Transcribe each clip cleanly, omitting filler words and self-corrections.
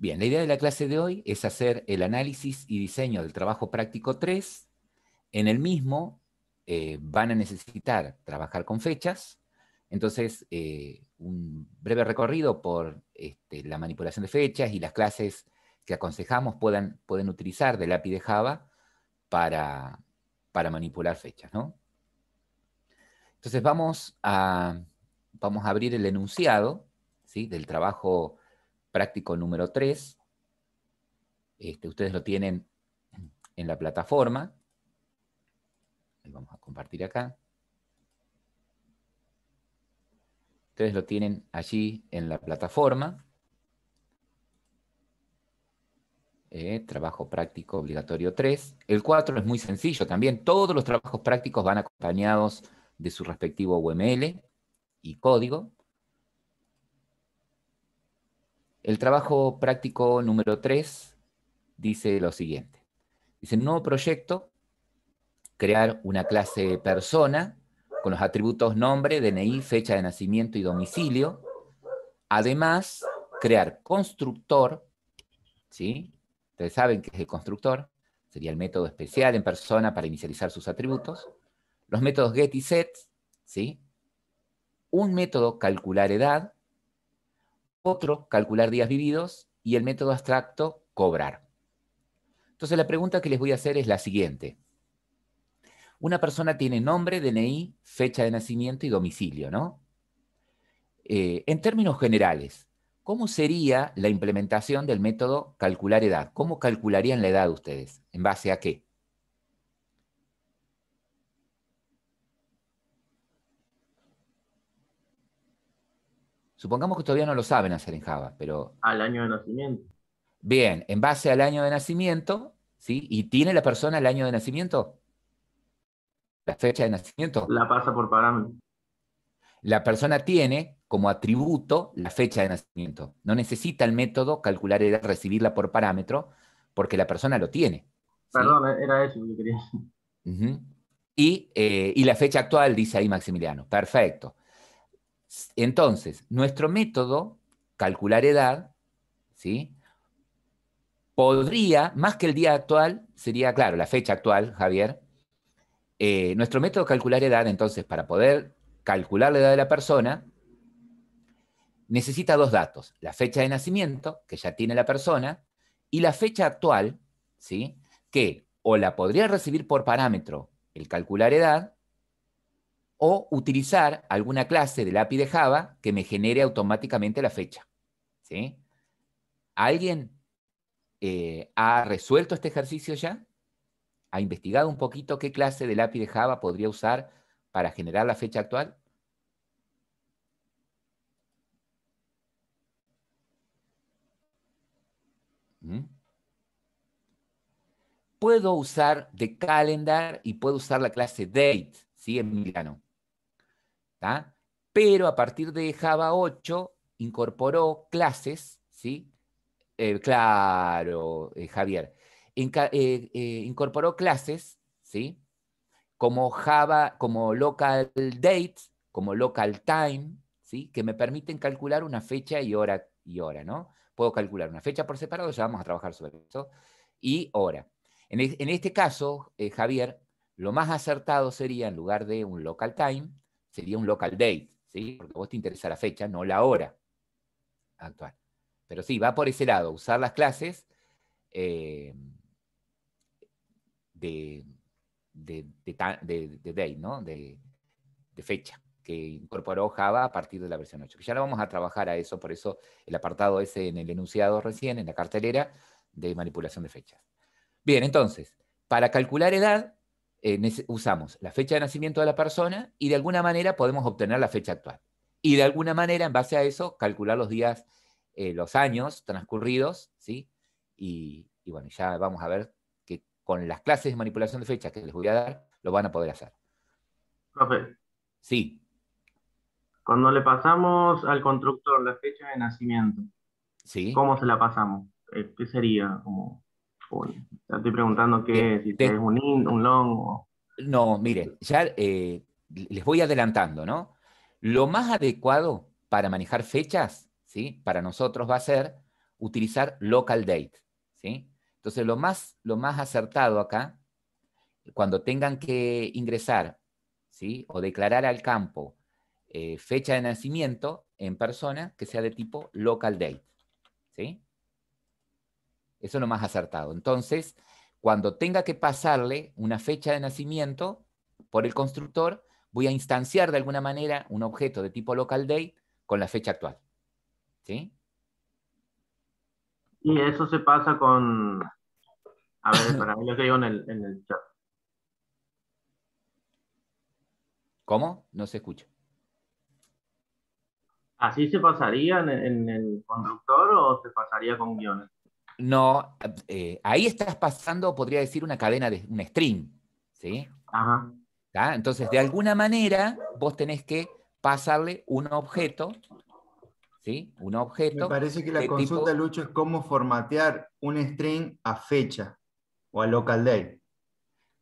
Bien, la idea de la clase de hoy es hacer el análisis y diseño del trabajo práctico 3. En el mismo van a necesitar trabajar con fechas. Entonces, un breve recorrido por la manipulación de fechas y las clases que aconsejamos pueden utilizar del API de Java para manipular fechas, ¿no? Entonces vamos a abrir el enunciado, ¿sí?, del trabajo práctico número 3. Ustedes lo tienen en la plataforma. Vamos a compartir acá. Ustedes lo tienen allí en la plataforma. Trabajo práctico obligatorio 3. El 4 es muy sencillo también. Todos los trabajos prácticos van acompañados de su respectivo UML y código. El trabajo práctico número 3 dice lo siguiente. Dice, nuevo proyecto, crear una clase persona con los atributos nombre, DNI, fecha de nacimiento y domicilio. Además, crear constructor, ¿sí? Ustedes saben qué es el constructor. Sería el método especial en persona para inicializar sus atributos. Los métodos get y set, ¿sí? Un método calcular edad, otro calcular días vividos y el método abstracto cobrar. Entonces la pregunta que les voy a hacer es la siguiente. Una persona tiene nombre, DNI, fecha de nacimiento y domicilio, ¿no? En términos generales, ¿cómo sería la implementación del método calcular edad? ¿Cómo calcularían la edad ustedes? ¿En base a qué? Supongamos que todavía no lo saben hacer en Java, pero... Al año de nacimiento. Bien, en base al año de nacimiento, ¿sí? ¿Y tiene la persona el año de nacimiento? ¿La fecha de nacimiento? La pasa por parámetro. La persona tiene como atributo la fecha de nacimiento. No necesita el método calcular edad, recibirla por parámetro, porque la persona lo tiene, ¿sí? Perdón, era eso lo que quería decir. Uh-huh. Y la fecha actual, dice ahí Maximiliano. Perfecto. Entonces, nuestro método, calcular edad, ¿sí?, podría, más que el día actual, sería, claro, la fecha actual, Javier. Nuestro método calcular edad, entonces, para poder calcular la edad de la persona, necesita dos datos, la fecha de nacimiento, que ya tiene la persona, y la fecha actual, ¿sí?, que o la podría recibir por parámetro el calcular edad, o utilizar alguna clase del API de Java que me genere automáticamente la fecha, ¿sí? ¿Alguien ha resuelto este ejercicio ya? ¿Ha investigado un poquito qué clase del API de Java podría usar para generar la fecha actual? ¿Mm? Puedo usar the calendar y puedo usar la clase date, ¿sí?, Emiliano. ¿Tá? Pero a partir de Java 8 incorporó clases, ¿sí? Claro, Javier. Incorporó clases, ¿sí?, como Java, como local date, como local time, ¿sí?, que me permiten calcular una fecha y hora, ¿no? Puedo calcular una fecha por separado, ya vamos a trabajar sobre eso, y hora. En este caso, Javier, lo más acertado sería, en lugar de un local time, sería un local date, ¿sí? Porque a vos te interesa la fecha, no la hora actual. Pero sí, va por ese lado, usar las clases de date, ¿no? De fecha, que incorporó Java a partir de la versión 8. Que ya lo vamos a trabajar a eso, por eso el apartado ese en el enunciado recién, en la cartelera de manipulación de fechas. Bien, entonces, para calcular edad, usamos la fecha de nacimiento de la persona y de alguna manera podemos obtener la fecha actual. Y de alguna manera, en base a eso, calcular los días, los años transcurridos, ¿sí? Y bueno, ya vamos a ver que con las clases de manipulación de fechas que les voy a dar, lo van a poder hacer. Profe, Sí, cuando le pasamos al constructor la fecha de nacimiento, sí. ¿cómo se la pasamos? ¿Qué sería? Te estoy preguntando Bien. qué, si es un int, un long o... No, miren, ya les voy adelantando, ¿no? Lo más adecuado para manejar fechas, ¿sí?, para nosotros va a ser utilizar local date, ¿sí? Entonces, lo más acertado acá, cuando tengan que ingresar, ¿sí? O declarar al campo fecha de nacimiento en persona, que sea de tipo local date, ¿sí? Eso es lo más acertado. Entonces, cuando tenga que pasarle una fecha de nacimiento por el constructor, voy a instanciar de alguna manera un objeto de tipo local date con la fecha actual, ¿sí? Y eso se pasa con, a ver, para mí lo que digo en el chat. ¿Cómo? No se escucha. ¿Así se pasaría en el constructor o se pasaría con guiones? No, ahí estás pasando, podría decir, una cadena de un string, ¿sí? Ajá. ¿Tá? Entonces, de alguna manera, vos tenés que pasarle un objeto, ¿sí? Un Me objeto parece que la de consulta, tipo, Lucho, es cómo formatear un string a fecha o a local date.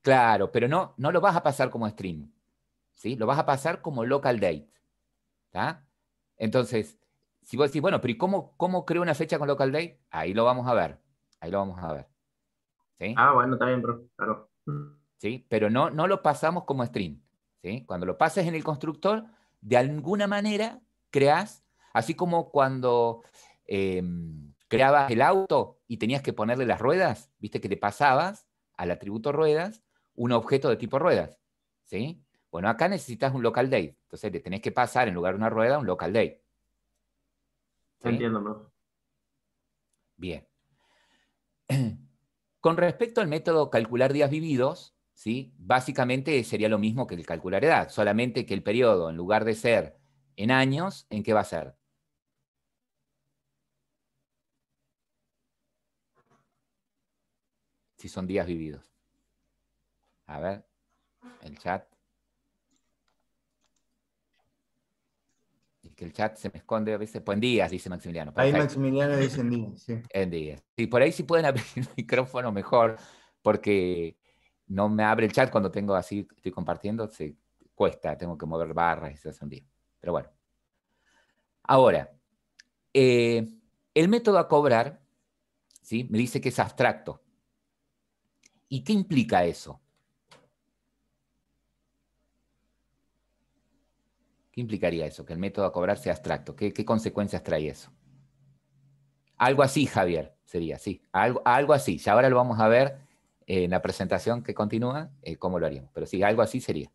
claro, pero no lo vas a pasar como string, ¿sí? Lo vas a pasar como local date, ¿tá? Entonces, si vos decís, bueno, pero ¿y cómo creo una fecha con local date? Ahí lo vamos a ver, ahí lo vamos a ver, ¿sí? Ah, bueno, está bien, bro. Claro. ¿Sí? Pero no lo pasamos como string, ¿sí? Cuando lo pases en el constructor, de alguna manera creas, así como cuando creabas el auto y tenías que ponerle las ruedas, viste que le pasabas al atributo ruedas un objeto de tipo ruedas, ¿sí? Bueno, acá necesitas un local date, entonces le tenés que pasar en lugar de una rueda un local date, ¿sí? Entiendo, bro. Bien. Con respecto al método calcular días vividos, ¿sí? Básicamente sería lo mismo que el calcular edad, solamente que el periodo, en lugar de ser en años, ¿en qué va a ser? Si son días vividos. A ver, el chat. Es que el chat se me esconde a veces. Pues en días, dice Maximiliano. Ahí Perfecto. Maximiliano dice en día, sí. En días. Y por ahí sí pueden abrir el micrófono mejor, porque no me abre el chat cuando tengo así, estoy compartiendo, se cuesta, tengo que mover barras y se hace un día. Pero bueno. Ahora, el método a cobrar, ¿sí? Me dice que es abstracto. ¿Y qué implica eso? ¿Qué implicaría eso? Que el método a cobrar sea abstracto. ¿Qué consecuencias trae eso? Algo así, Javier, sería, sí. Algo así. Ya ahora lo vamos a ver en la presentación que continúa, cómo lo haríamos. Pero sí, algo así sería.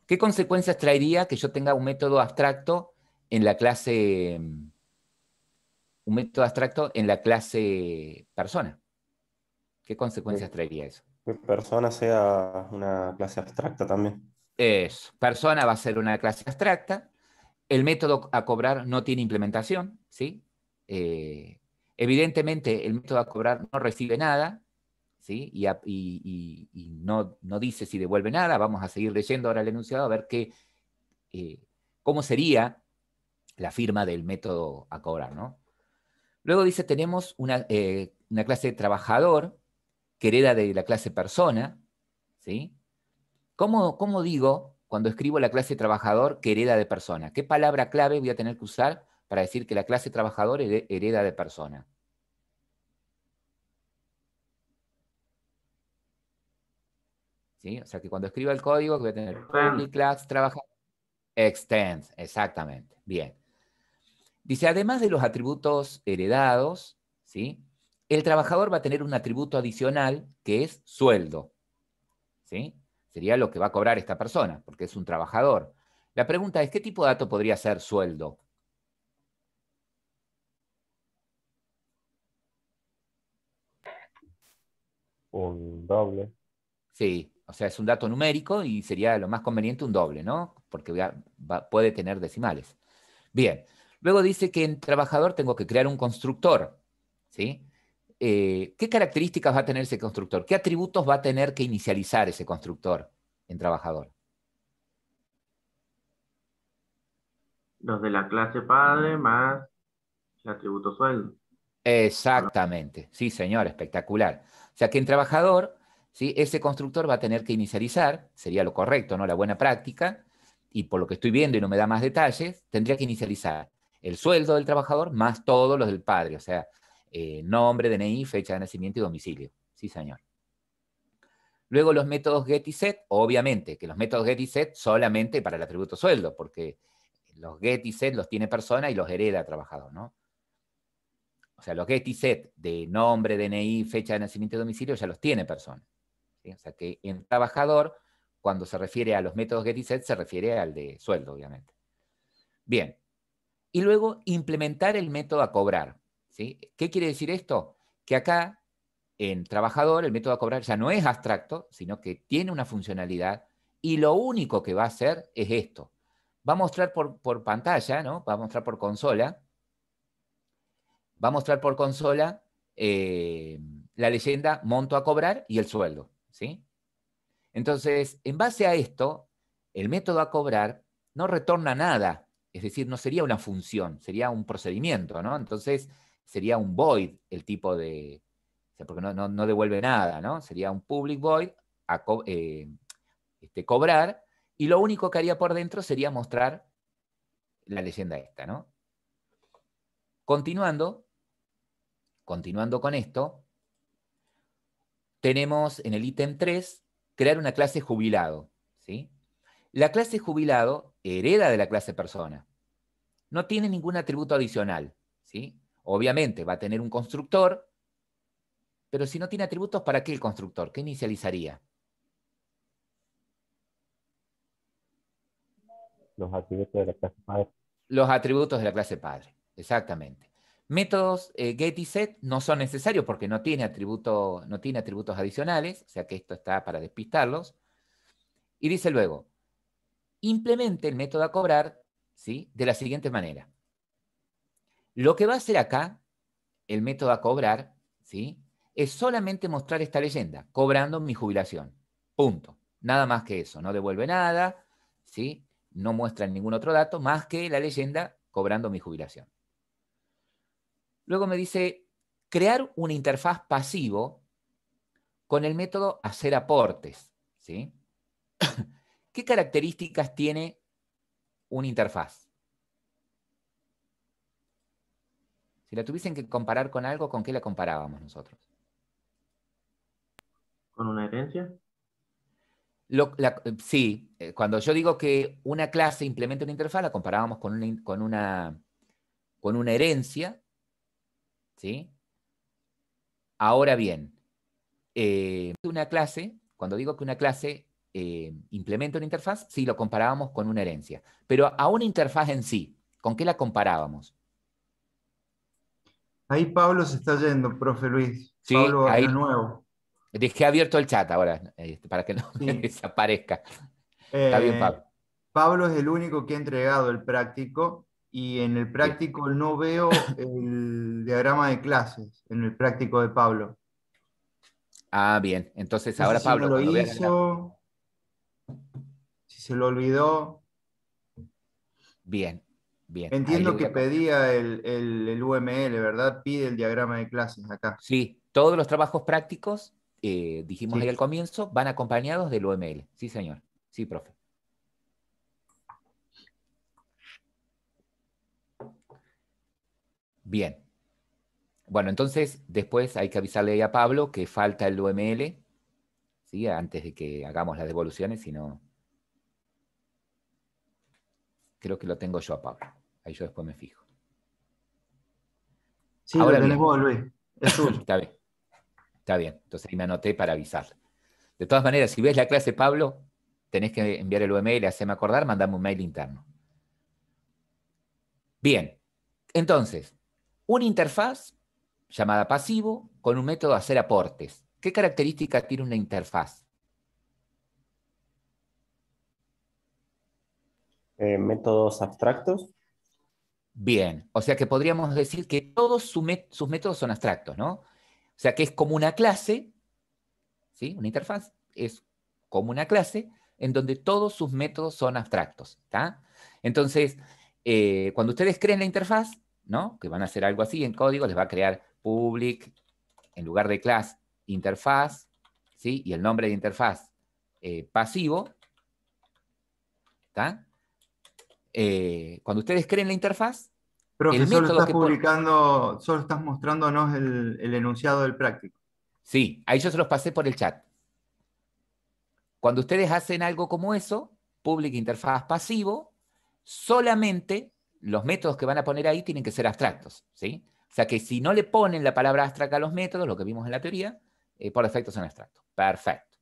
¿Qué consecuencias traería que yo tenga un método abstracto en la clase, un método abstracto en la clase persona? ¿Qué consecuencias Que, traería eso? que persona sea una clase abstracta también. Persona va a ser una clase abstracta. El método a cobrar no tiene implementación, ¿sí? Evidentemente, el método a cobrar no recibe nada, ¿sí? Y no dice si devuelve nada. Vamos a seguir leyendo ahora el enunciado a ver eh, cómo sería la firma del método a cobrar, ¿no? Luego dice, tenemos una clase de trabajador que hereda de la clase persona, ¿sí? ¿Cómo digo cuando escribo la clase trabajador que hereda de persona? ¿Qué palabra clave voy a tener que usar para decir que la clase trabajador hereda de persona? ¿Sí? O sea que cuando escriba el código voy a tener Extend. public class trabajador extends, exactamente. Bien. Dice, además de los atributos heredados, ¿sí? El trabajador va a tener un atributo adicional que es sueldo, ¿sí? Sería lo que va a cobrar esta persona, porque es un trabajador. La pregunta es, ¿qué tipo de dato podría ser sueldo? Un doble. Sí, o sea, es un dato numérico y sería lo más conveniente un doble, ¿no? Porque puede tener decimales. Bien, luego dice que en trabajador tengo que crear un constructor, ¿sí? ¿Qué características va a tener ese constructor? ¿Qué atributos va a tener que inicializar ese constructor en trabajador? Los de la clase padre más el atributo sueldo. ¿O no? Exactamente, sí, señor, espectacular. O sea que en trabajador, ¿sí? Ese constructor va a tener que inicializar, sería lo correcto, ¿no? La buena práctica, y por lo que estoy viendo y no me da más detalles, tendría que inicializar el sueldo del trabajador más todos los del padre, o sea, nombre, DNI, fecha de nacimiento y domicilio. Sí, señor. Luego los métodos get y set, obviamente que los métodos get y set solamente para el atributo sueldo, porque los get y set los tiene persona y los hereda trabajador, ¿no? O sea, los get y set de nombre, DNI, fecha de nacimiento y domicilio ya los tiene persona, ¿sí? O sea que en trabajador, cuando se refiere a los métodos get y set, se refiere al de sueldo, obviamente. Bien. Y luego implementar el método a cobrar, ¿sí? ¿Qué quiere decir esto? Que acá, en trabajador, el método a cobrar ya no es abstracto, sino que tiene una funcionalidad y lo único que va a hacer es esto. Va a mostrar por pantalla, ¿no? Va a mostrar por consola. Va a mostrar por consola la leyenda monto a cobrar y el sueldo, ¿sí? Entonces, en base a esto, el método a cobrar no retorna nada, es decir, no sería una función, sería un procedimiento, ¿no? Entonces, sería un void el tipo de, o sea, porque no devuelve nada, ¿no? Sería un public void a cobrar, y lo único que haría por dentro sería mostrar la leyenda esta, ¿no? Continuando con esto, tenemos en el ítem 3, crear una clase jubilado, ¿sí? La clase jubilado hereda de la clase persona. No tiene ningún atributo adicional, ¿sí? Obviamente va a tener un constructor, pero si no tiene atributos, ¿para qué el constructor? ¿Qué inicializaría? Los atributos de la clase padre. Los atributos de la clase padre, exactamente. Métodos get y set no son necesarios porque no tiene atributos adicionales, o sea que esto está para despistarlos. Y dice luego, implemente el método a cobrar, ¿sí? De la siguiente manera. Lo que va a hacer acá, el método a cobrar, ¿sí? Es solamente mostrar esta leyenda, cobrando mi jubilación. Punto. Nada más que eso. No devuelve nada, ¿sí? No muestra ningún otro dato más que la leyenda cobrando mi jubilación. Luego me dice, crear una interfaz pasivo con el método hacer aportes, ¿sí? ¿Qué características tiene una interfaz? Si la tuviesen que comparar con algo, ¿con qué la comparábamos nosotros? ¿Con una herencia? Sí, cuando yo digo que una clase implementa una interfaz, la comparábamos con una herencia, ¿sí? Ahora bien, cuando digo que una clase implementa una interfaz, sí, lo comparábamos con una herencia. Pero a una interfaz en sí, ¿con qué la comparábamos? Ahí Pablo se está yendo, profe Luis. Sí, Pablo ahí de nuevo. dejé abierto el chat ahora, para que no me Sí. desaparezca. Está bien, Eh, Pablo. Pablo es el único que ha entregado el práctico y en el Bien. práctico no veo el diagrama de clases, en el práctico de Pablo. Ah, bien. Entonces No sé ahora, si no Pablo, lo cuando veas la... hizo, si se lo olvidó. Bien, bien. Ahí le Entiendo voy que a copiar. pedía el UML, ¿verdad? Pide el diagrama de clases acá. Sí, todos los trabajos prácticos, dijimos ahí al Sí. comienzo, van acompañados del UML. Sí, señor. Sí, profe. Bien. Bueno, entonces después hay que avisarle ahí a Pablo que falta el UML, ¿sí? Antes de que hagamos las devoluciones, si no... Creo que lo tengo yo a Pablo. Ahí yo después me fijo. Sí, lo Ahora tenés bien, vos, Luis. Es tuyo. está bien, está bien. Entonces ahí me anoté para avisarle. De todas maneras, si ves la clase, Pablo, tenés que enviar el UML, hacerme acordar, mandame un mail interno. Bien, entonces, una interfaz llamada pasivo con un método hacer aportes. ¿Qué características tiene una interfaz? Métodos abstractos. Bien, o sea que podríamos decir que todos sus métodos son abstractos, ¿no? O sea que es como una clase, ¿sí? Una interfaz es como una clase en donde todos sus métodos son abstractos, ¿está? Entonces, cuando ustedes creen la interfaz, ¿no? Que van a hacer algo así en código, les va a crear public, en lugar de class, interfaz, ¿sí? Y el nombre de interfaz pasivo, ¿está? Cuando ustedes creen la interfaz, Profe, El solo método estás que publicando, solo estás mostrándonos el enunciado del práctico. Sí, ahí yo se los pasé por el chat. Cuando ustedes hacen algo como eso, public interfaz pasivo, solamente los métodos que van a poner ahí tienen que ser abstractos, ¿sí? O sea que si no le ponen la palabra abstract a los métodos, lo que vimos en la teoría, por defecto son abstractos. Perfecto.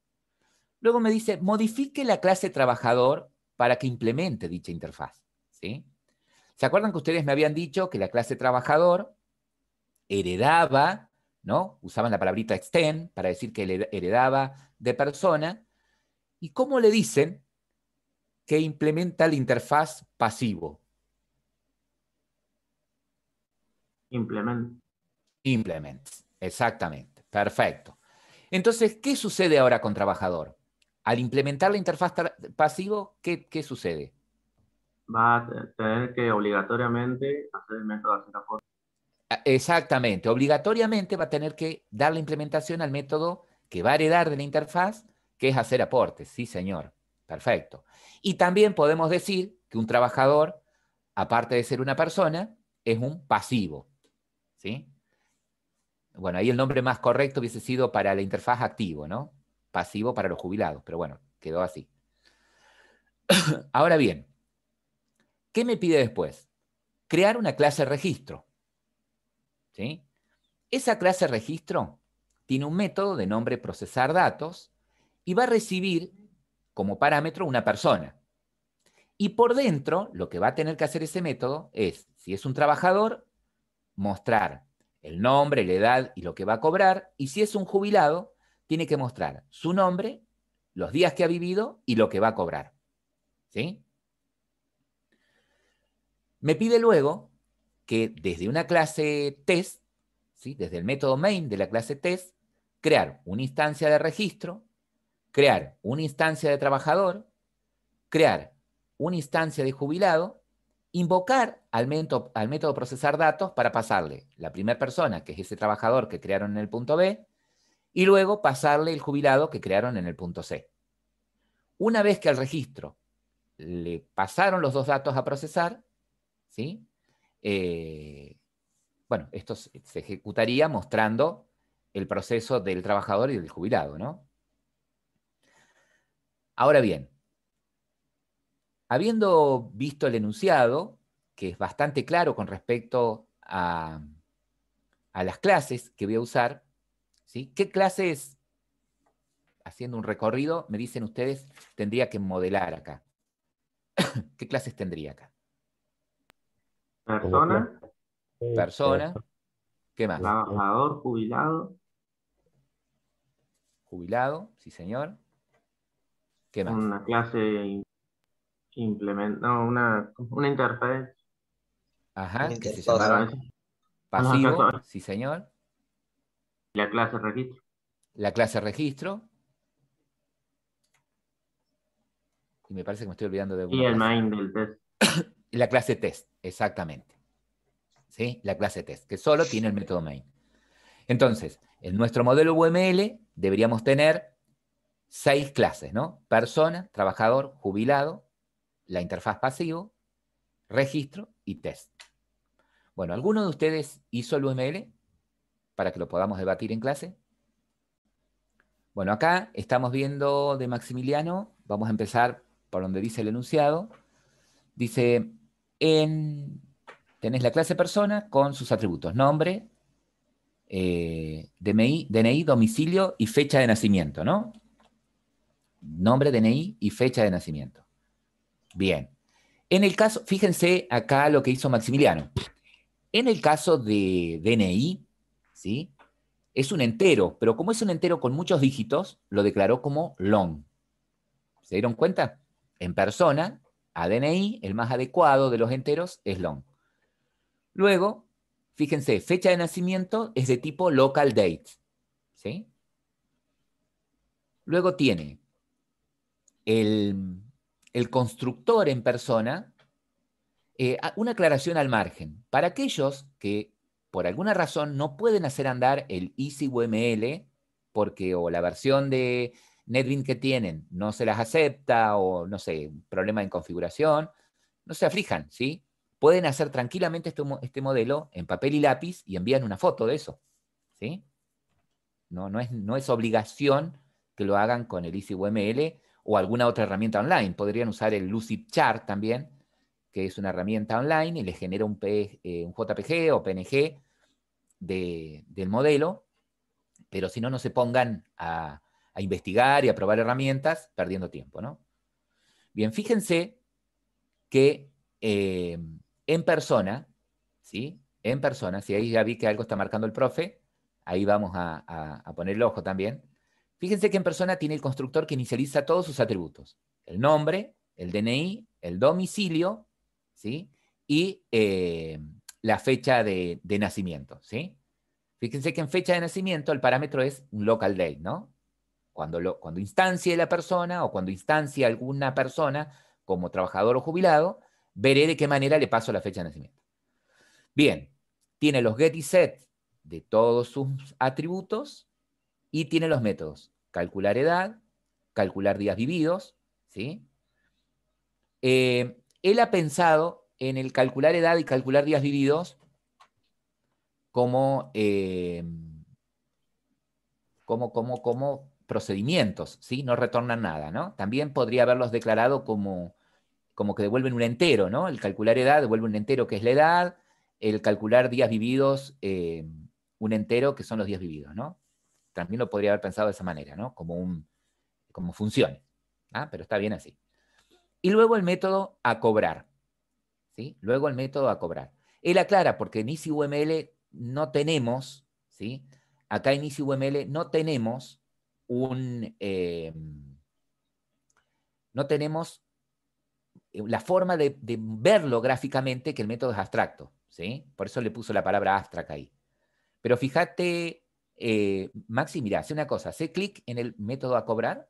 Luego me dice, modifique la clase trabajador para que implemente dicha interfaz, ¿sí? ¿Se acuerdan que ustedes me habían dicho que la clase trabajador heredaba, ¿no? Usaban la palabrita extend para decir que heredaba de persona. ¿Y cómo le dicen que implementa la interfaz pasivo? Implement. Implements, exactamente, perfecto. Entonces, ¿qué sucede ahora con trabajador? Al implementar la interfaz pasivo, ¿qué sucede? Va a tener que obligatoriamente hacer el método hacer aporte. Exactamente, obligatoriamente va a tener que dar la implementación al método que va a heredar de la interfaz, que es hacer aportes. Sí, señor. Perfecto. Y también podemos decir que un trabajador, aparte de ser una persona, es un pasivo. ¿Sí? Bueno, ahí el nombre más correcto hubiese sido para la interfaz activo, ¿no? Pasivo para los jubilados, pero bueno, quedó así. Ahora bien, ¿qué me pide después? Crear una clase registro. ¿Sí? Esa clase registro tiene un método de nombre procesar datos y va a recibir como parámetro una persona. Y por dentro, lo que va a tener que hacer ese método es, si es un trabajador, mostrar el nombre, la edad y lo que va a cobrar. Y si es un jubilado, tiene que mostrar su nombre, los días que ha vivido y lo que va a cobrar. ¿Sí? Me pide luego que desde una clase test, ¿sí? Desde el método main de la clase test, crear una instancia de registro, crear una instancia de trabajador, crear una instancia de jubilado, invocar al método procesar datos para pasarle la primera persona, que es ese trabajador que crearon en el punto B, y luego pasarle el jubilado que crearon en el punto C. Una vez que al registro le pasaron los dos datos a procesar, ¿sí? Bueno, esto se ejecutaría mostrando el proceso del trabajador y del jubilado, ¿no? Ahora bien, habiendo visto el enunciado, que es bastante claro con respecto a las clases que voy a usar, ¿sí? ¿Qué clases, haciendo un recorrido, me dicen ustedes, tendría que modelar acá? ¿Qué clases tendría acá? Persona, Persona, ¿qué más? trabajador, jubilado, Jubilado, sí señor. ¿Qué más? una clase implementa, no, una interfaz. Ajá, que se Bueno, llamaba eso. pasivo, sí señor. La clase registro. La clase registro. Y me parece que me estoy olvidando de Y alguna el clase. main del test. La clase test, exactamente. ¿Sí? La clase test, que solo tiene el método main. Entonces, en nuestro modelo UML deberíamos tener 6 clases, ¿no? Persona, trabajador, jubilado, la interfaz pasivo, registro y test. Bueno, ¿alguno de ustedes hizo el UML para que lo podamos debatir en clase? Bueno, acá estamos viendo de Maximiliano, vamos a empezar por donde dice el enunciado. Dice, tenés la clase persona con sus atributos, nombre, DNI, domicilio y fecha de nacimiento, ¿no? Nombre, DNI y fecha de nacimiento. Bien. En el caso, fíjense acá lo que hizo Maximiliano. En el caso de DNI, ¿sí? Es un entero, pero como es un entero con muchos dígitos, lo declaró como long. ¿Se dieron cuenta? En persona, a DNI, el más adecuado de los enteros es long. Luego, fíjense, fecha de nacimiento es de tipo local date. ¿Sí? Luego tiene el constructor en persona, una aclaración al margen. Para aquellos que por alguna razón no pueden hacer andar el EasyUML porque o la versión de NetBeans que tienen no se las acepta o no sé, un problema en configuración, no se aflijan, ¿sí? pueden hacer tranquilamente este modelo en papel y lápiz y envían una foto de eso, ¿sí? No es obligación que lo hagan con el EasyUML o alguna otra herramienta online. Podrían usar el Lucidchart también, que es una herramienta online y les genera un JPG o PNG del modelo, pero si no, no se pongan a investigar y a probar herramientas perdiendo tiempo, ¿no? Bien, fíjense que en persona, ¿sí? En persona, si ahí ya vi que algo está marcando el profe, ahí vamos a poner el ojo también. Fíjense que en persona tiene el constructor que inicializa todos sus atributos. El nombre, el DNI, el domicilio, ¿sí? Y la fecha de nacimiento, ¿sí? Fíjense que en fecha de nacimiento el parámetro es un local date, ¿no? Cuando instancie la persona o cuando instancie alguna persona como trabajador o jubilado, veré de qué manera le paso la fecha de nacimiento. Bien, tiene los get y set de todos sus atributos y tiene los métodos calcular edad, calcular días vividos, ¿sí? Él ha pensado en el calcular edad y calcular días vividos como procedimientos, ¿sí? No retornan nada, ¿no? También podría haberlos declarado como que devuelven un entero, ¿no? El calcular edad devuelve un entero, que es la edad, el calcular días vividos, un entero, que son los días vividos, ¿no? También lo podría haber pensado de esa manera, ¿no? Como funciones, ¿ah? Pero está bien así. Y luego el método a cobrar, ¿sí? Luego el método a cobrar. Él aclara, porque en EasyUML no tenemos, ¿sí? Acá en EasyUML no tenemos no tenemos la forma de verlo gráficamente, que el método es abstracto, ¿sí? Por eso le puso la palabra abstract ahí. Pero fíjate, Maxi, mira, hace una cosa, hace clic en el método a cobrar,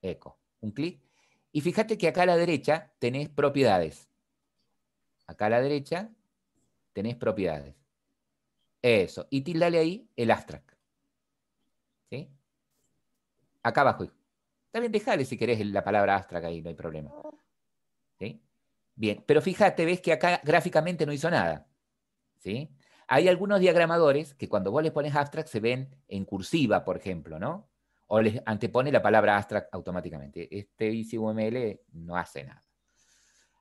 eco, un clic, y fíjate que acá a la derecha tenés propiedades. Acá a la derecha tenés propiedades. Eso, y tildale ahí el abstract. ¿Sí? Acá abajo. También dejale si querés la palabra abstract ahí, no hay problema. ¿Sí? Bien, pero fíjate, ves que acá gráficamente no hizo nada. ¿Sí? Hay algunos diagramadores que cuando vos les pones abstract se ven en cursiva, por ejemplo, ¿no? O les antepone la palabra abstract automáticamente. Este EasyUML no hace nada.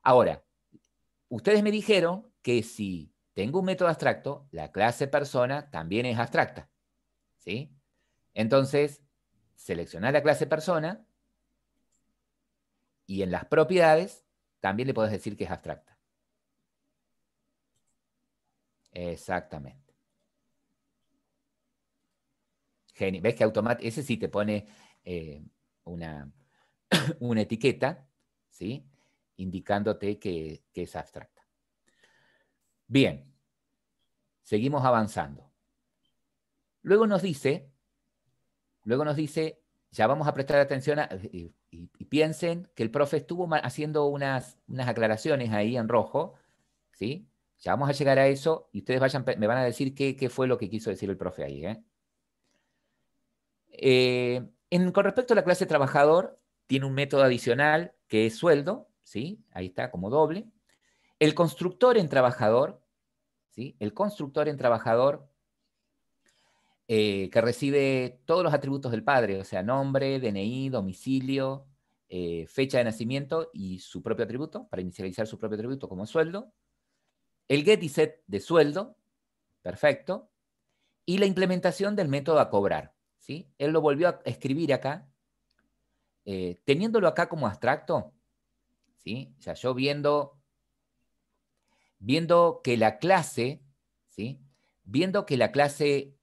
Ahora, ustedes me dijeron que si tengo un método abstracto, la clase persona también es abstracta, ¿sí? Entonces, seleccionás la clase persona y en las propiedades también le podés decir que es abstracta. Exactamente. Genial. ¿Ves que ese sí te pone una etiqueta, ¿sí? Indicándote que es abstracta. Bien. Seguimos avanzando. Luego nos dice, ya vamos a prestar atención y piensen que el profe estuvo haciendo unas aclaraciones ahí en rojo, ¿sí? Ya vamos a llegar a eso y ustedes me van a decir qué fue lo que quiso decir el profe ahí, con respecto a la clase trabajador, tiene un método adicional que es sueldo, ¿sí? Ahí está, como doble. El constructor en trabajador, ¿sí? El constructor en trabajador que recibe todos los atributos del padre, o sea, nombre, DNI, domicilio, fecha de nacimiento y su propio atributo, para inicializar su propio atributo como sueldo. El get y set de sueldo, perfecto. Y la implementación del método a cobrar, ¿sí? Él lo volvió a escribir acá, teniéndolo acá como abstracto, ¿sí? O sea, yo viendo que la clase, ¿sí? Viendo que la clase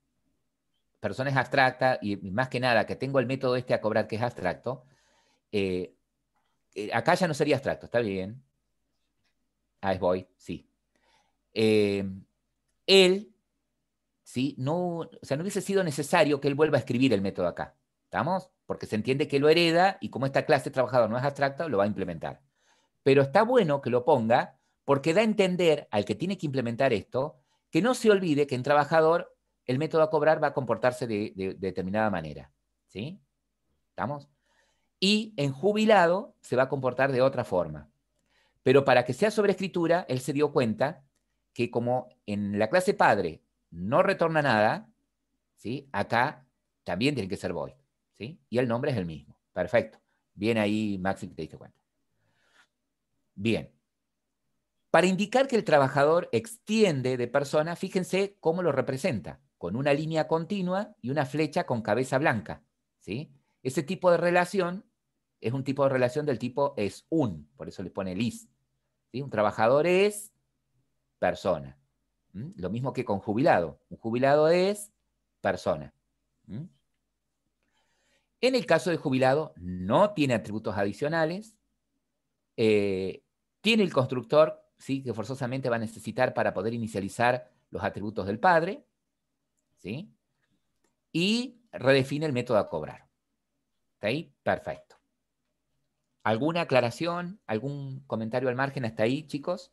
persona es abstracta y más que nada que tengo el método este a cobrar que es abstracto, acá ya no sería abstracto, ¿está bien? Ahí voy, sí. Él, ¿sí? No, o sea, no hubiese sido necesario que él vuelva a escribir el método acá, ¿estamos? Porque se entiende que lo hereda y como esta clase trabajador no es abstracta, lo va a implementar. Pero está bueno que lo ponga porque da a entender al que tiene que implementar esto que no se olvide que en trabajador el método a cobrar va a comportarse de determinada manera, ¿sí? ¿Estamos? Y en jubilado se va a comportar de otra forma. Pero para que sea sobreescritura, él se dio cuenta que como en la clase padre no retorna nada, ¿sí? Acá también tiene que ser void, ¿sí? Y el nombre es el mismo. Perfecto. Bien ahí, Maxi, que te diste cuenta. Bien. Para indicar que el trabajador extiende de persona, fíjense cómo lo representa, con una línea continua y una flecha con cabeza blanca, ¿sí? Ese tipo de relación es un tipo de relación del tipo es un, por eso le pone el is, ¿sí? Un trabajador es persona. ¿Mm? Lo mismo que con jubilado. Un jubilado es persona. ¿Mm? En el caso de jubilado, no tiene atributos adicionales, tiene el constructor, ¿sí? Que forzosamente va a necesitar para poder inicializar los atributos del padre, ¿sí? Y redefine el método a cobrar. ¿Está ahí? Perfecto. ¿Alguna aclaración? ¿Algún comentario al margen hasta ahí, chicos?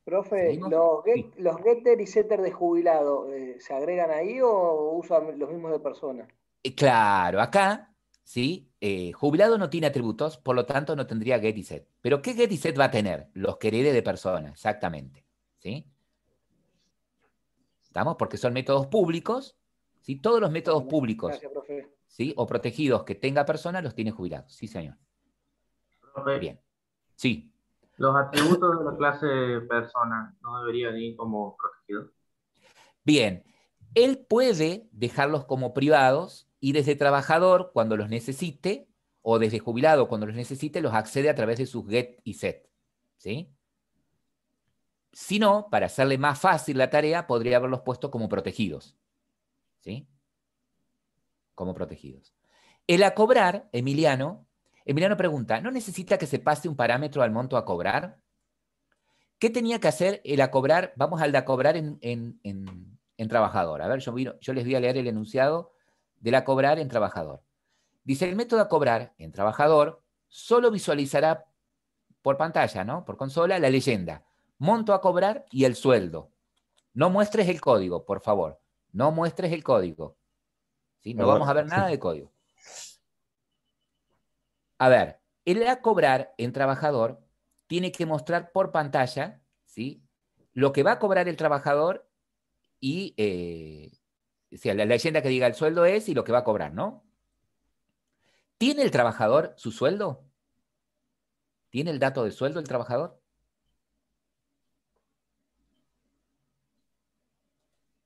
Profe, Sí. ¿los getter y setter de jubilado se agregan ahí o usan los mismos de persona? Claro, acá, ¿sí? Jubilado no tiene atributos, por lo tanto no tendría get y set. ¿Pero qué get y set va a tener? Los que herede de persona, exactamente. ¿Sí? ¿Estamos? Porque son métodos públicos, ¿sí? Todos los métodos públicos, Gracias, profe. ¿sí? O protegidos que tenga persona los tiene jubilados. Sí, señor. Profe, Bien. Sí. los atributos de la clase persona no deberían ir como protegidos. Bien. Él puede dejarlos como privados y desde trabajador, cuando los necesite, o desde jubilado, cuando los necesite, los accede a través de sus get y set. ¿Sí? Si no, para hacerle más fácil la tarea, podría haberlos puesto como protegidos. ¿Sí? Como protegidos. El a cobrar, Emiliano pregunta, ¿no necesita que se pase un parámetro al monto a cobrar? ¿Qué tenía que hacer el a cobrar? Vamos al de a cobrar en trabajador. A ver, yo les voy a leer el enunciado del a cobrar en trabajador. Dice, el método a cobrar en trabajador solo visualizará por pantalla, ¿no? Por consola, la leyenda, monto a cobrar y el sueldo. No muestres el código, por favor. No muestres el código. ¿Sí? No vamos a ver nada de código. A ver, el a cobrar en trabajador tiene que mostrar por pantalla, ¿sí? Lo que va a cobrar el trabajador y o sea, la leyenda que diga el sueldo es y lo que va a cobrar, ¿no? ¿Tiene el trabajador su sueldo? ¿Tiene el dato de sueldo el trabajador?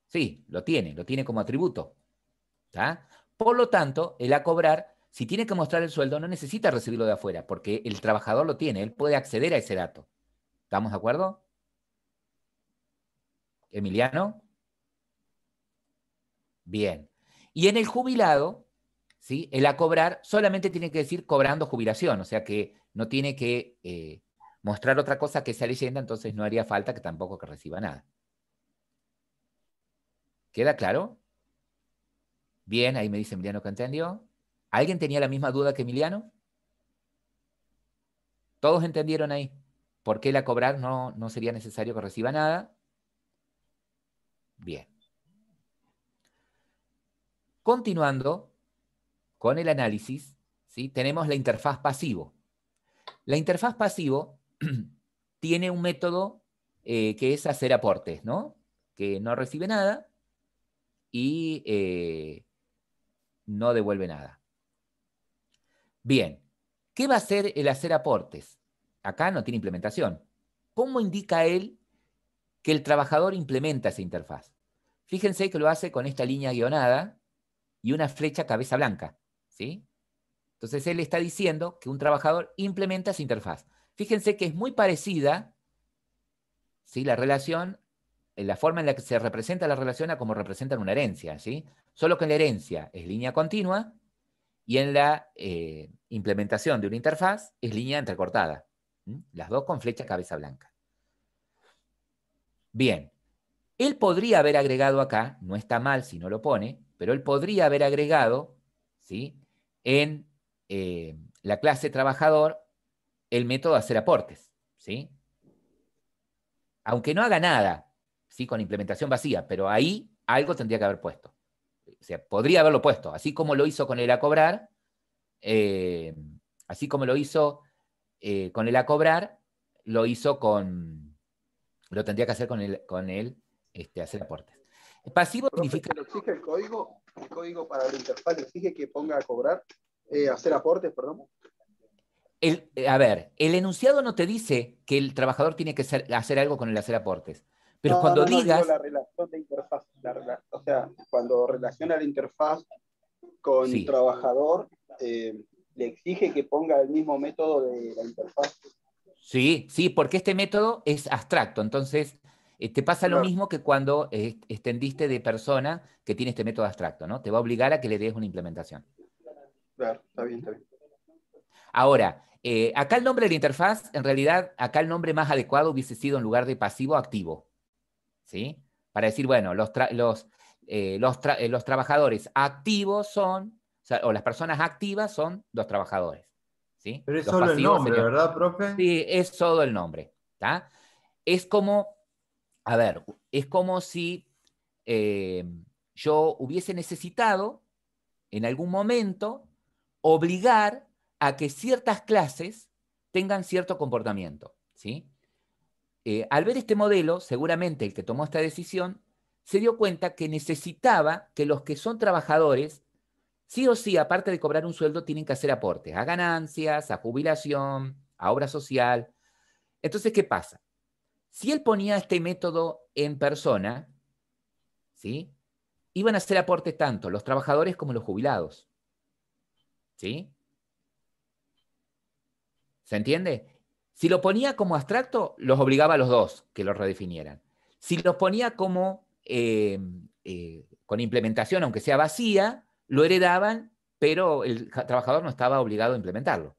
Sí, lo tiene como atributo. ¿Tá? Por lo tanto, el a cobrar, si tiene que mostrar el sueldo, no necesita recibirlo de afuera, porque el trabajador lo tiene, él puede acceder a ese dato. ¿Estamos de acuerdo? Emiliano. Bien. Y en el jubilado, ¿sí? El a cobrar solamente tiene que decir cobrando jubilación, o sea que no tiene que mostrar otra cosa que esa leyenda, entonces no haría falta que tampoco que reciba nada. ¿Queda claro? Bien, ahí me dice Emiliano que entendió. ¿Alguien tenía la misma duda que Emiliano? ¿Todos entendieron ahí? ¿Por qué el a cobrar no sería necesario que reciba nada? Bien. Continuando con el análisis, ¿sí? Tenemos la interfaz pasivo. La interfaz pasivo tiene un método que es hacer aportes, ¿no? Que no recibe nada y no devuelve nada. Bien, ¿qué va a hacer el hacer aportes? Acá no tiene implementación. ¿Cómo indica él que el trabajador implementa esa interfaz? Fíjense que lo hace con esta línea guionada y una flecha cabeza blanca, ¿sí? Entonces él está diciendo que un trabajador implementa esa interfaz. Fíjense que es muy parecida, ¿sí? La relación, la forma en la que se representa la relación a como representan una herencia, ¿sí? Solo que en la herencia es línea continua y en la implementación de una interfaz es línea entrecortada. Las dos con flecha cabeza blanca. Bien, él podría haber agregado acá, no está mal si no lo pone, pero él podría haber agregado, ¿sí? En la clase trabajador el método hacer aportes, ¿sí? Aunque no haga nada, ¿sí? Con implementación vacía, pero ahí algo tendría que haber puesto. sea, podría haberlo puesto, así como lo hizo con el a cobrar, así como lo hizo con el a cobrar, lo hizo con, lo tendría que hacer con el hacer aportes. Pasivo significa... ¿Lo exige el código para la interfaz exige que ponga a cobrar, hacer aportes, perdón? A ver, el enunciado no te dice que el trabajador tiene que hacer algo con el hacer aportes. Pero cuando digas... digo la relación de interfaz. O sea, cuando relaciona la interfaz con sí. Trabajador, le exige que ponga el mismo método de la interfaz. Sí, sí, porque este método es abstracto. Entonces, te pasa lo mismo que cuando extendiste de persona que tiene este método abstracto, ¿no? Te va a obligar a que le des una implementación. Claro, está bien, está bien. Ahora, acá el nombre de la interfaz, en realidad, acá el nombre más adecuado hubiese sido en lugar de pasivo, activo. ¿Sí? Para decir, bueno, los trabajadores activos son, o las personas activas son los trabajadores. ¿Sí? Pero es los solo el nombre, serían, ¿verdad, profe? Sí, es solo el nombre. ¿Tá? Es como, a ver, es como si yo hubiese necesitado, en algún momento, obligar a que ciertas clases tengan cierto comportamiento. ¿Sí? Al ver este modelo, seguramente el que tomó esta decisión se dio cuenta que necesitaba que los que son trabajadores, sí o sí, aparte de cobrar un sueldo, tienen que hacer aportes a ganancias, a jubilación, a obra social. Entonces, ¿qué pasa? Si él ponía este método en persona, ¿sí? Iban a hacer aportes tanto los trabajadores como los jubilados. ¿Sí? ¿Se entiende? Si lo ponía como abstracto, los obligaba a los dos que lo redefinieran. Si los ponía como con implementación, aunque sea vacía, lo heredaban, pero el trabajador no estaba obligado a implementarlo.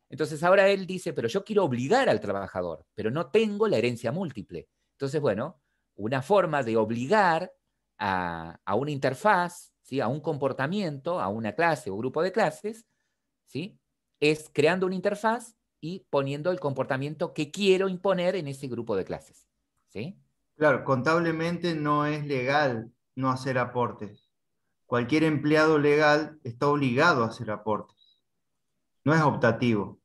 Entonces ahora él dice, pero yo quiero obligar al trabajador, pero no tengo la herencia múltiple. Entonces, bueno, una forma de obligar a una interfaz, ¿sí? A un comportamiento, a una clase o grupo de clases, ¿sí? Es creando una interfaz y poniendo el comportamiento que quiero imponer en ese grupo de clases. ¿Sí? Claro, contablemente no es legal no hacer aportes. Cualquier empleado legal está obligado a hacer aportes. No es optativo,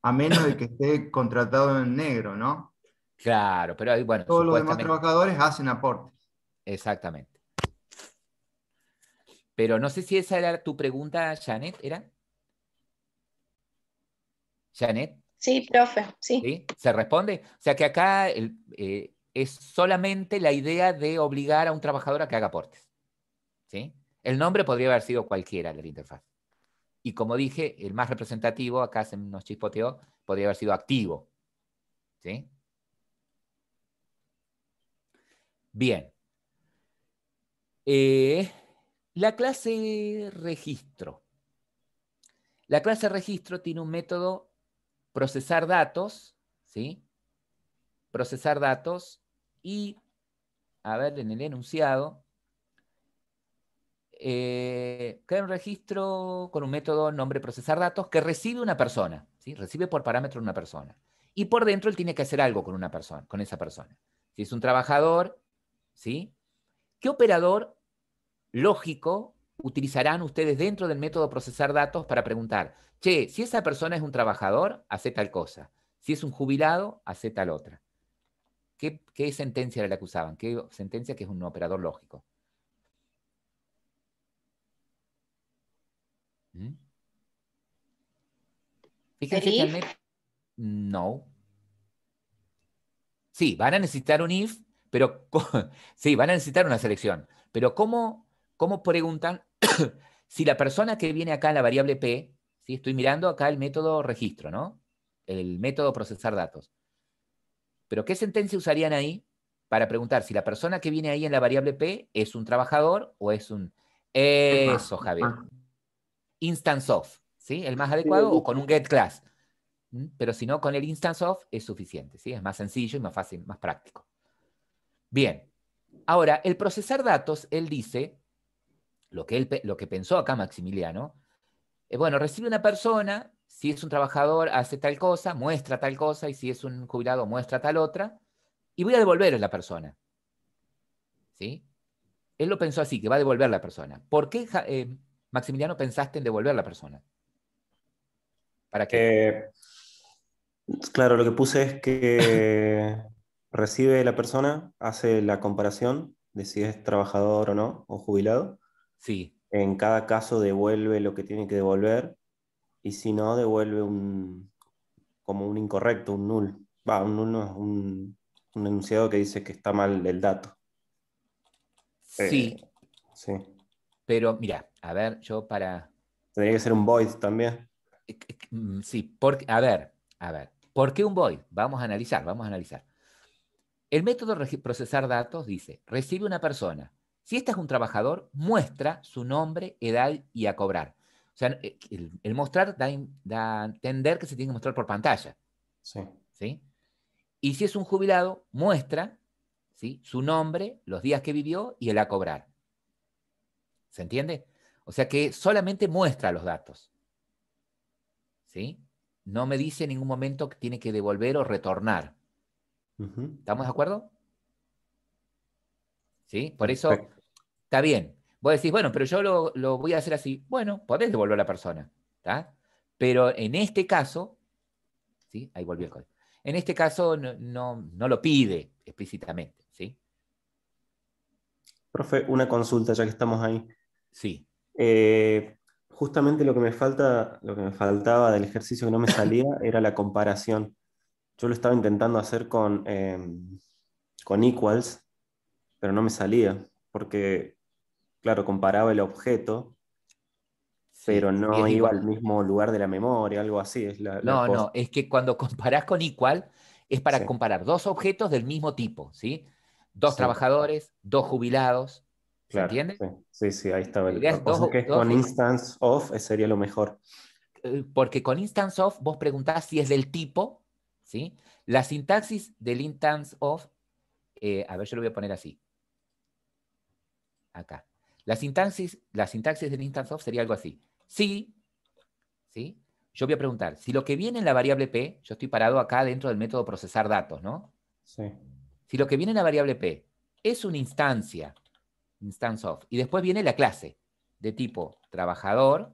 a menos de que esté contratado en negro, ¿no? Claro, pero ahí, bueno, Todos los demás supuestamente... trabajadores hacen aportes. Exactamente. Pero no sé si esa era tu pregunta, Janet, ¿era? ¿Janet? Sí, profe, sí. ¿Sí? ¿Se responde? O sea que acá es solamente la idea de obligar a un trabajador a que haga aportes. ¿Sí? El nombre podría haber sido cualquiera de la interfaz. Y como dije, el más representativo, acá se nos chispoteó, podría haber sido activo. ¿Sí? Bien. La clase registro. La clase registro tiene un método procesar datos, ¿sí? Procesar datos y, a ver, en el enunciado, crea un registro con un método nombre procesar datos que recibe una persona, ¿sí? Recibe por parámetro una persona. Y por dentro él tiene que hacer algo con una persona, con esa persona. Si es un trabajador, ¿sí? ¿Qué operador lógico utilizarán ustedes dentro del método procesar datos para preguntar, che, si esa persona es un trabajador, hace tal cosa. Si es un jubilado, hace tal otra. ¿Qué sentencia era la que usaban? ¿Qué sentencia que es un operador lógico? ¿Mm? Fíjense que al ¿El if? No. Sí, van a necesitar un if, pero sí, van a necesitar una selección. Pero ¿cómo preguntan si la persona que viene acá en la variable P, ¿sí? Estoy mirando acá el método registro, ¿no? El método procesar datos. Pero ¿qué sentencia usarían ahí para preguntar si la persona que viene ahí en la variable P es un trabajador o es un... Eso, Javier. Instance of, ¿sí? El más adecuado, o con un get class. Pero si no, con el instance of es suficiente, ¿sí? Es más sencillo y más fácil, más práctico. Bien. Ahora, el procesar datos, él dice, lo que pensó acá Maximiliano, bueno, recibe una persona, si es un trabajador hace tal cosa, muestra tal cosa, y si es un jubilado muestra tal otra, y voy a devolver a la persona. ¿Sí? él lo pensó así, que va a devolver la persona. ¿Por qué, Maximiliano, pensaste en devolver la persona? ¿Para qué? Claro, lo que puse es que recibe la persona, hace la comparación de si es trabajador o no, o jubilado. Sí. En cada caso devuelve lo que tiene que devolver y si no, devuelve como un incorrecto, un null. Un null no, un enunciado que dice que está mal el dato. Sí, Sí. pero mira, a ver, yo para... Tendría que ser un void también. Sí, a ver, ¿por qué un void? Vamos a analizar. El método procesar datos dice, recibe una persona. Si esta es un trabajador, muestra su nombre, edad y a cobrar. O sea, el mostrar da a entender que se tiene que mostrar por pantalla. Sí. ¿Sí? Y si es un jubilado, muestra, ¿sí?, su nombre, los días que vivió y el a cobrar. ¿Se entiende? O sea que solamente muestra los datos. ¿Sí? No me dice en ningún momento que tiene que devolver o retornar. ¿Estamos de acuerdo? ¿Sí? Por eso, está bien. Vos decís, bueno, pero yo lo voy a hacer así. Bueno, podés devolver a la persona. ¿Está? Pero en este caso, ¿sí? Ahí volvió el código. En este caso no lo pide explícitamente. ¿Sí? Profe, una consulta ya que estamos ahí. Sí. Justamente lo que me faltaba del ejercicio que no me salía era la comparación. Yo lo estaba intentando hacer con equals, pero no me salía, porque, claro, comparaba el objeto, pero Sí, y no es iba igual. al mismo lugar de la memoria, algo así es la cosa. No, es que cuando comparás con equal, es para Sí, comparar dos objetos del mismo tipo, ¿sí? Dos sí, trabajadores, dos jubilados, ¿se claro, entiende? sí, ahí estaba. La idea es O sea que es con dos, instance of, sería lo mejor. porque con instance of vos preguntás si es del tipo, ¿sí? La sintaxis del instance of, a ver, yo lo voy a poner así. Acá. La sintaxis del instance of sería algo así. Sí, ¿sí? Yo voy a preguntar, si lo que viene en la variable P, yo estoy parado acá dentro del método procesar datos, ¿no? Sí, Si lo que viene en la variable P es una instancia, instance of, y después viene la clase de tipo trabajador,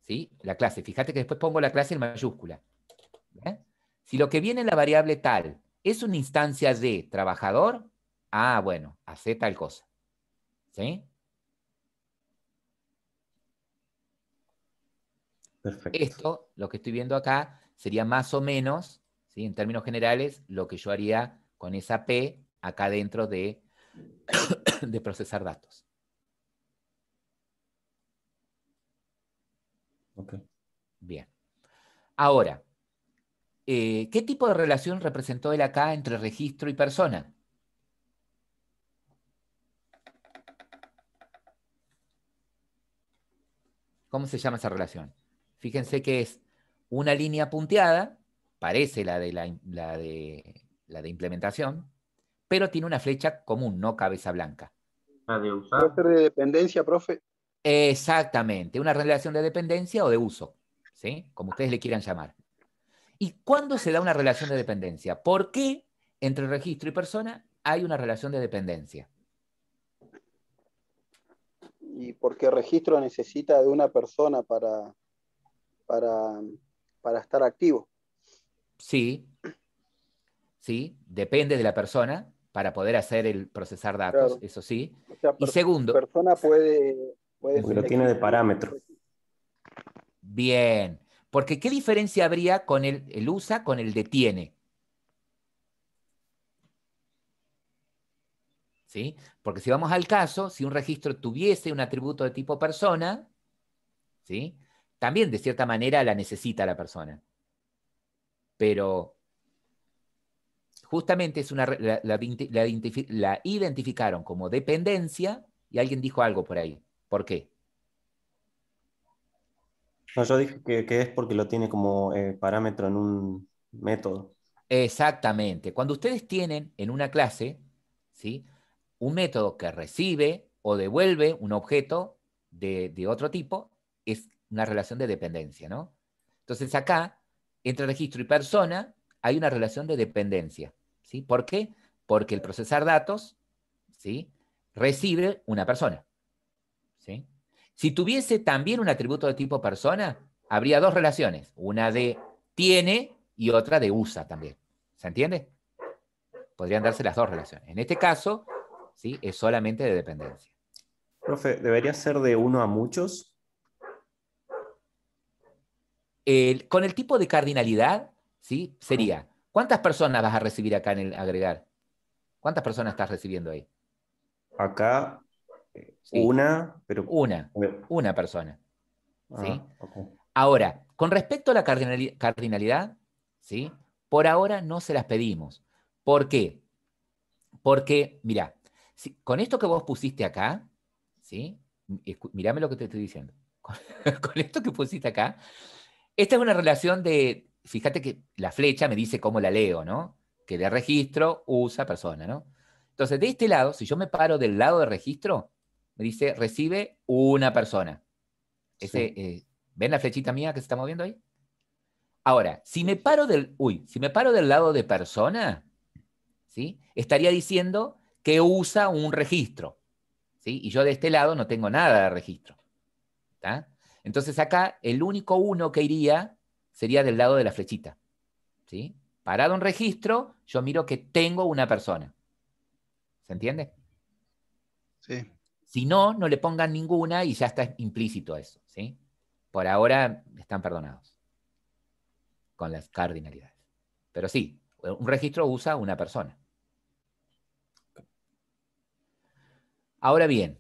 ¿sí? La clase, fíjate que después pongo la clase en mayúscula. ¿Eh? Si lo que viene en la variable tal es una instancia de trabajador, bueno, hace tal cosa. ¿Sí? perfecto. Esto, lo que estoy viendo acá, sería más o menos, ¿sí?, en términos generales, lo que yo haría con esa P acá dentro de procesar datos. Ok. Bien. Ahora, ¿qué tipo de relación representó él acá entre registro y persona? ¿Cómo se llama esa relación? Fíjense que es una línea punteada, parece la de implementación, pero tiene una flecha común, no cabeza blanca. La de Puede usar. ser de dependencia, profe. Exactamente, una relación de dependencia o de uso, ¿sí? Como ustedes le quieran llamar. ¿Y cuándo se da una relación de dependencia? ¿Por qué entre registro y persona hay una relación de dependencia? Y porque registro necesita de una persona para, para estar activo. Sí, sí, depende de la persona para poder hacer el procesar datos, Claro. eso sí. O sea, Y segundo, persona puede Porque lo tiene de existir. parámetro. bien, porque ¿qué diferencia habría con el usa con el detiene? ¿Sí? Porque si vamos al caso, si un registro tuviese un atributo de tipo persona, ¿sí?, también de cierta manera la necesita la persona. Pero justamente es la identificaron como dependencia y alguien dijo algo por ahí. ¿Por qué? No, yo dije que es porque lo tiene como parámetro en un método. Exactamente. Cuando ustedes tienen en una clase, ¿sí?, un método que recibe o devuelve un objeto de otro tipo, es una relación de dependencia, ¿no? Entonces acá, entre registro y persona, hay una relación de dependencia, ¿sí? ¿Por qué? Porque el procesar datos, ¿sí? Recibe una persona, ¿sí? Si tuviese también un atributo de tipo persona, habría dos relaciones, una de tiene y otra de usa también. ¿Se entiende? Podrían darse las dos relaciones. En este caso, ¿sí? Es solamente de dependencia. Profe, ¿debería ser de uno a muchos? Con el tipo de cardinalidad, ¿sí? Sería, ¿cuántas personas vas a recibir acá en el agregar? ¿Cuántas personas estás recibiendo ahí? Acá, Sí, una, pero... una persona. ¿Sí? Okay. Ahora, con respecto a la cardinalidad, ¿sí? Por ahora no se las pedimos. ¿Por qué? Porque, mira, con esto que vos pusiste acá, ¿sí? Mírame lo que te estoy diciendo. Con esto que pusiste acá, esta es una relación de, fíjate que la flecha me dice cómo la leo, ¿no? Que de registro usa persona, ¿no? Entonces, de este lado, si yo me paro del lado de registro, me dice recibe una persona. Sí. ¿Ven la flechita mía que se está moviendo ahí? Ahora, si me paro del lado de persona, ¿sí? Estaría diciendo que usa un registro, ¿sí? Y yo de este lado no tengo nada de registro, ¿tá? Entonces acá el único uno que iría sería del lado de la flechita, ¿sí? Parado en registro, yo miro que tengo una persona. ¿Se entiende? Sí. Si no, no le pongan ninguna y ya está implícito eso, ¿sí? Por ahora están perdonados con las cardinalidades. Pero sí, un registro usa una persona. Ahora bien,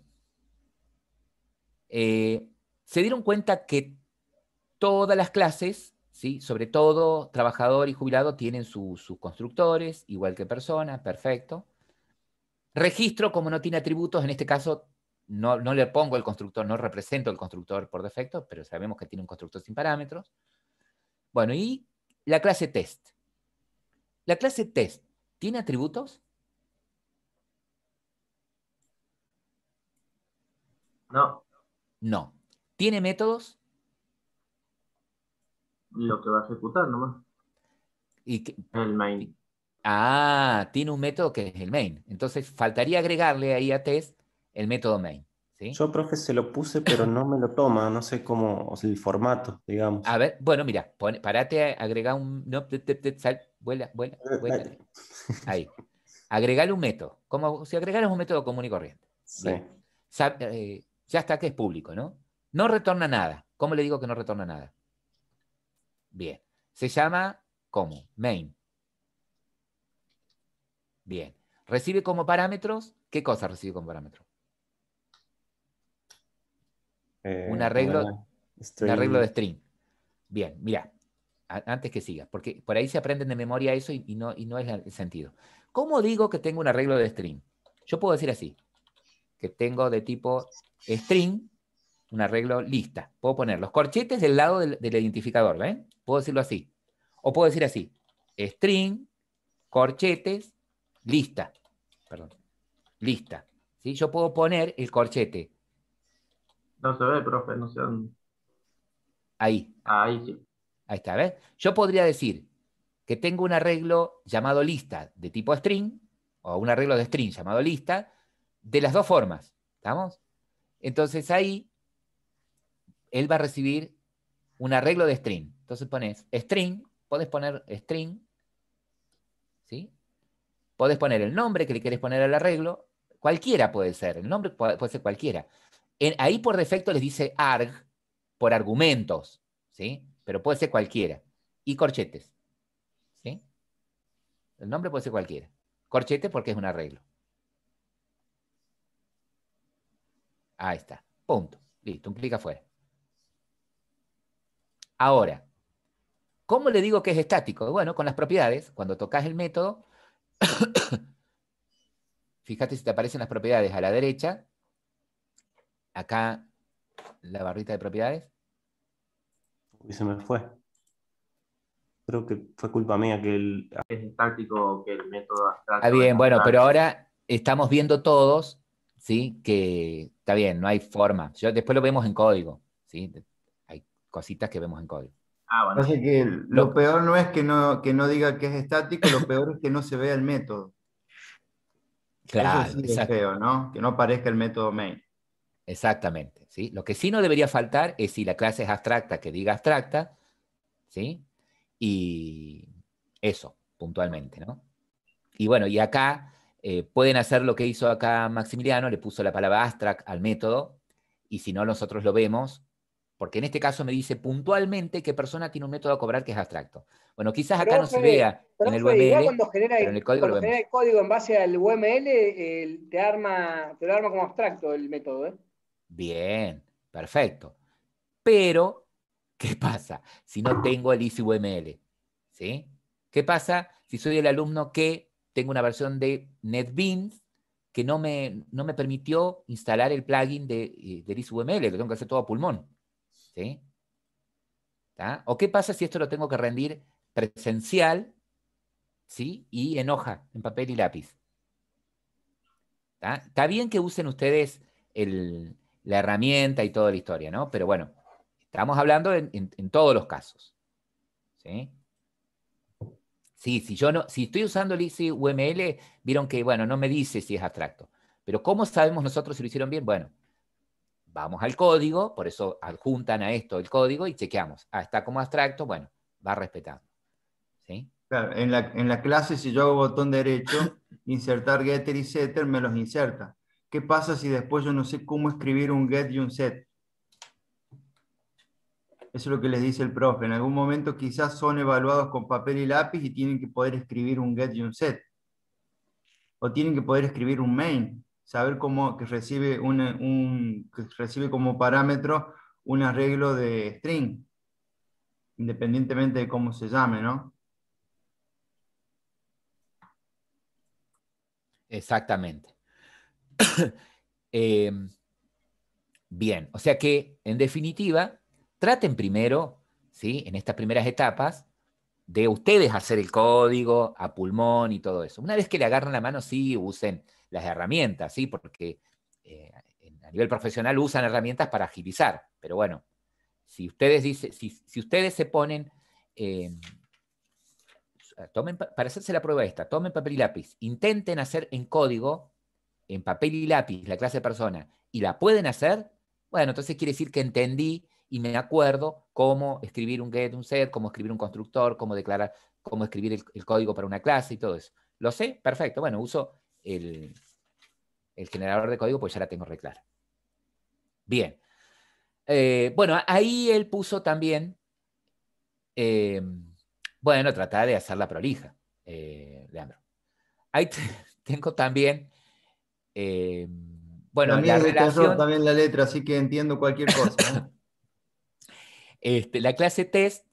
se dieron cuenta que todas las clases, ¿sí? Sobre todo trabajador y jubilado, tienen sus constructores, igual que persona, perfecto. Registro, como no tiene atributos, en este caso no le pongo el constructor, no represento el constructor por defecto, pero sabemos que tiene un constructor sin parámetros. Bueno, y la clase test. ¿La clase test tiene atributos? No, No. ¿Tiene métodos? lo que va a ejecutar nomás. El main. Tiene un método que es el main. Entonces, faltaría agregarle ahí a test el método main. ¿Sí? Yo, profe, se lo puse, pero no me lo toma, no sé cómo, o sea, el formato, digamos. A ver, bueno, mira, parate, agrega un... No, vuela. Ahí. Agregale un método, como si agregaras un método común y corriente. Sí. Bien. Ya está que es público, ¿no? No retorna nada. ¿Cómo le digo que no retorna nada? Bien. Se llama, ¿cómo? Main. Bien. Recibe como parámetros, ¿qué cosa recibe como parámetro? Un arreglo de string. Bien, mira, antes que siga, porque por ahí se aprenden de memoria eso y no es el sentido. ¿Cómo digo que tengo un arreglo de string? Yo puedo decir así, que tengo de tipo string un arreglo lista. Puedo poner los corchetes del lado del identificador, ¿ven? Puedo decirlo así. O puedo decir así, string, corchetes, lista. Perdón, lista. ¿Sí? Yo puedo poner el corchete. No se ve, profe, no sé dónde. Ahí. Ahí sí. Ahí está, ¿ves? Yo podría decir que tengo un arreglo llamado lista de tipo string, o un arreglo de string llamado lista, de las dos formas. ¿Estamos? Entonces ahí él va a recibir un arreglo de string. Entonces pones string, podés poner string, ¿sí? Podés poner el nombre que le querés poner al arreglo, cualquiera puede ser, el nombre puede ser cualquiera. Ahí por defecto les dice arg, por argumentos, ¿sí? Pero puede ser cualquiera. Y corchetes, ¿sí? El nombre puede ser cualquiera. Corchete porque es un arreglo. Ahí está. Punto. Listo, un clic afuera. Ahora, ¿cómo le digo que es estático? Bueno, con las propiedades, cuando tocas el método, fíjate si te aparecen las propiedades a la derecha, acá la barrita de propiedades. Y se me fue. Creo que fue culpa mía que el... Es estático que el método abstracto. Bien, bueno, pero ahora estamos viendo todos, ¿sí? Que está bien, no hay forma. Después lo vemos en código, ¿sí? Hay cositas que vemos en código. Bueno. Así que lo peor no es que no diga que es estático, lo peor es que no se vea el método. Claro, Eso sí es feo, ¿no? Que no aparezca el método main. exactamente, ¿sí? Lo que sí no debería faltar es si la clase es abstracta, que diga abstracta, ¿sí? Y eso, puntualmente, ¿no? Y bueno, y acá pueden hacer lo que hizo acá Maximiliano, le puso la palabra abstract al método, y si no, nosotros lo vemos, porque en este caso me dice puntualmente qué persona tiene un método a cobrar que es abstracto. Bueno, quizás acá no se vea en el Igual UML, pero en el código lo cuando genera vemos. el código en base al UML, te lo arma como abstracto el método, ¿eh? Bien, perfecto. Pero, ¿qué pasa si no tengo el easy UML? ¿Sí? ¿Qué pasa si soy el alumno que tengo una versión de NetBeans que no me permitió instalar el plugin del easy UML? Lo tengo que hacer todo a pulmón. ¿Sí? ¿Tá? ¿O qué pasa si esto lo tengo que rendir presencial, ¿sí? Y en hoja, en papel y lápiz? ¿Tá? Está bien que usen ustedes la herramienta y toda la historia, ¿no? Pero bueno, estamos hablando en todos los casos. ¿Sí? Sí, si estoy usando el easy UML, vieron que, bueno, no me dice si es abstracto. Pero ¿cómo sabemos nosotros si lo hicieron bien? Bueno, vamos al código, por eso adjuntan a esto el código y chequeamos. Ah, está como abstracto, bueno, va respetando. ¿Sí? Claro, en la clase, si yo hago botón derecho, insertar getter y setter, me los inserta. ¿Qué pasa si después yo no sé cómo escribir un get y un set? Eso es lo que les dice el profe. En algún momento quizás son evaluados con papel y lápiz y tienen que poder escribir un get y un set. O tienen que poder escribir un main. Saber cómo que recibe, que recibe como parámetro un arreglo de string, independientemente de cómo se llame, ¿no? Exactamente. Eh, bien, o sea que, en definitiva, traten primero, ¿sí? En estas primeras etapas, de ustedes hacer el código a pulmón y todo eso. Una vez que le agarran la mano, sí, usen las herramientas, ¿sí? Porque a nivel profesional usan herramientas para agilizar, pero bueno, si ustedes, si ustedes se ponen, para hacerse la prueba esta, tomen papel y lápiz, intenten hacer en código, en papel y lápiz, la clase persona, y la pueden hacer, bueno, entonces quiere decir que entendí y me acuerdo cómo escribir un get, un set, cómo escribir un constructor, cómo declarar, cómo escribir el código para una clase y todo eso. ¿Lo sé? Perfecto. Bueno, uso el generador de código pues ya la tengo re clara. Bien. Bueno, ahí él puso también, bueno, tratar de hacerla prolija, Leandro. Ahí tengo también, La bueno, mía la es de terror relación, también la letra, así que entiendo cualquier cosa, ¿eh? la clase test,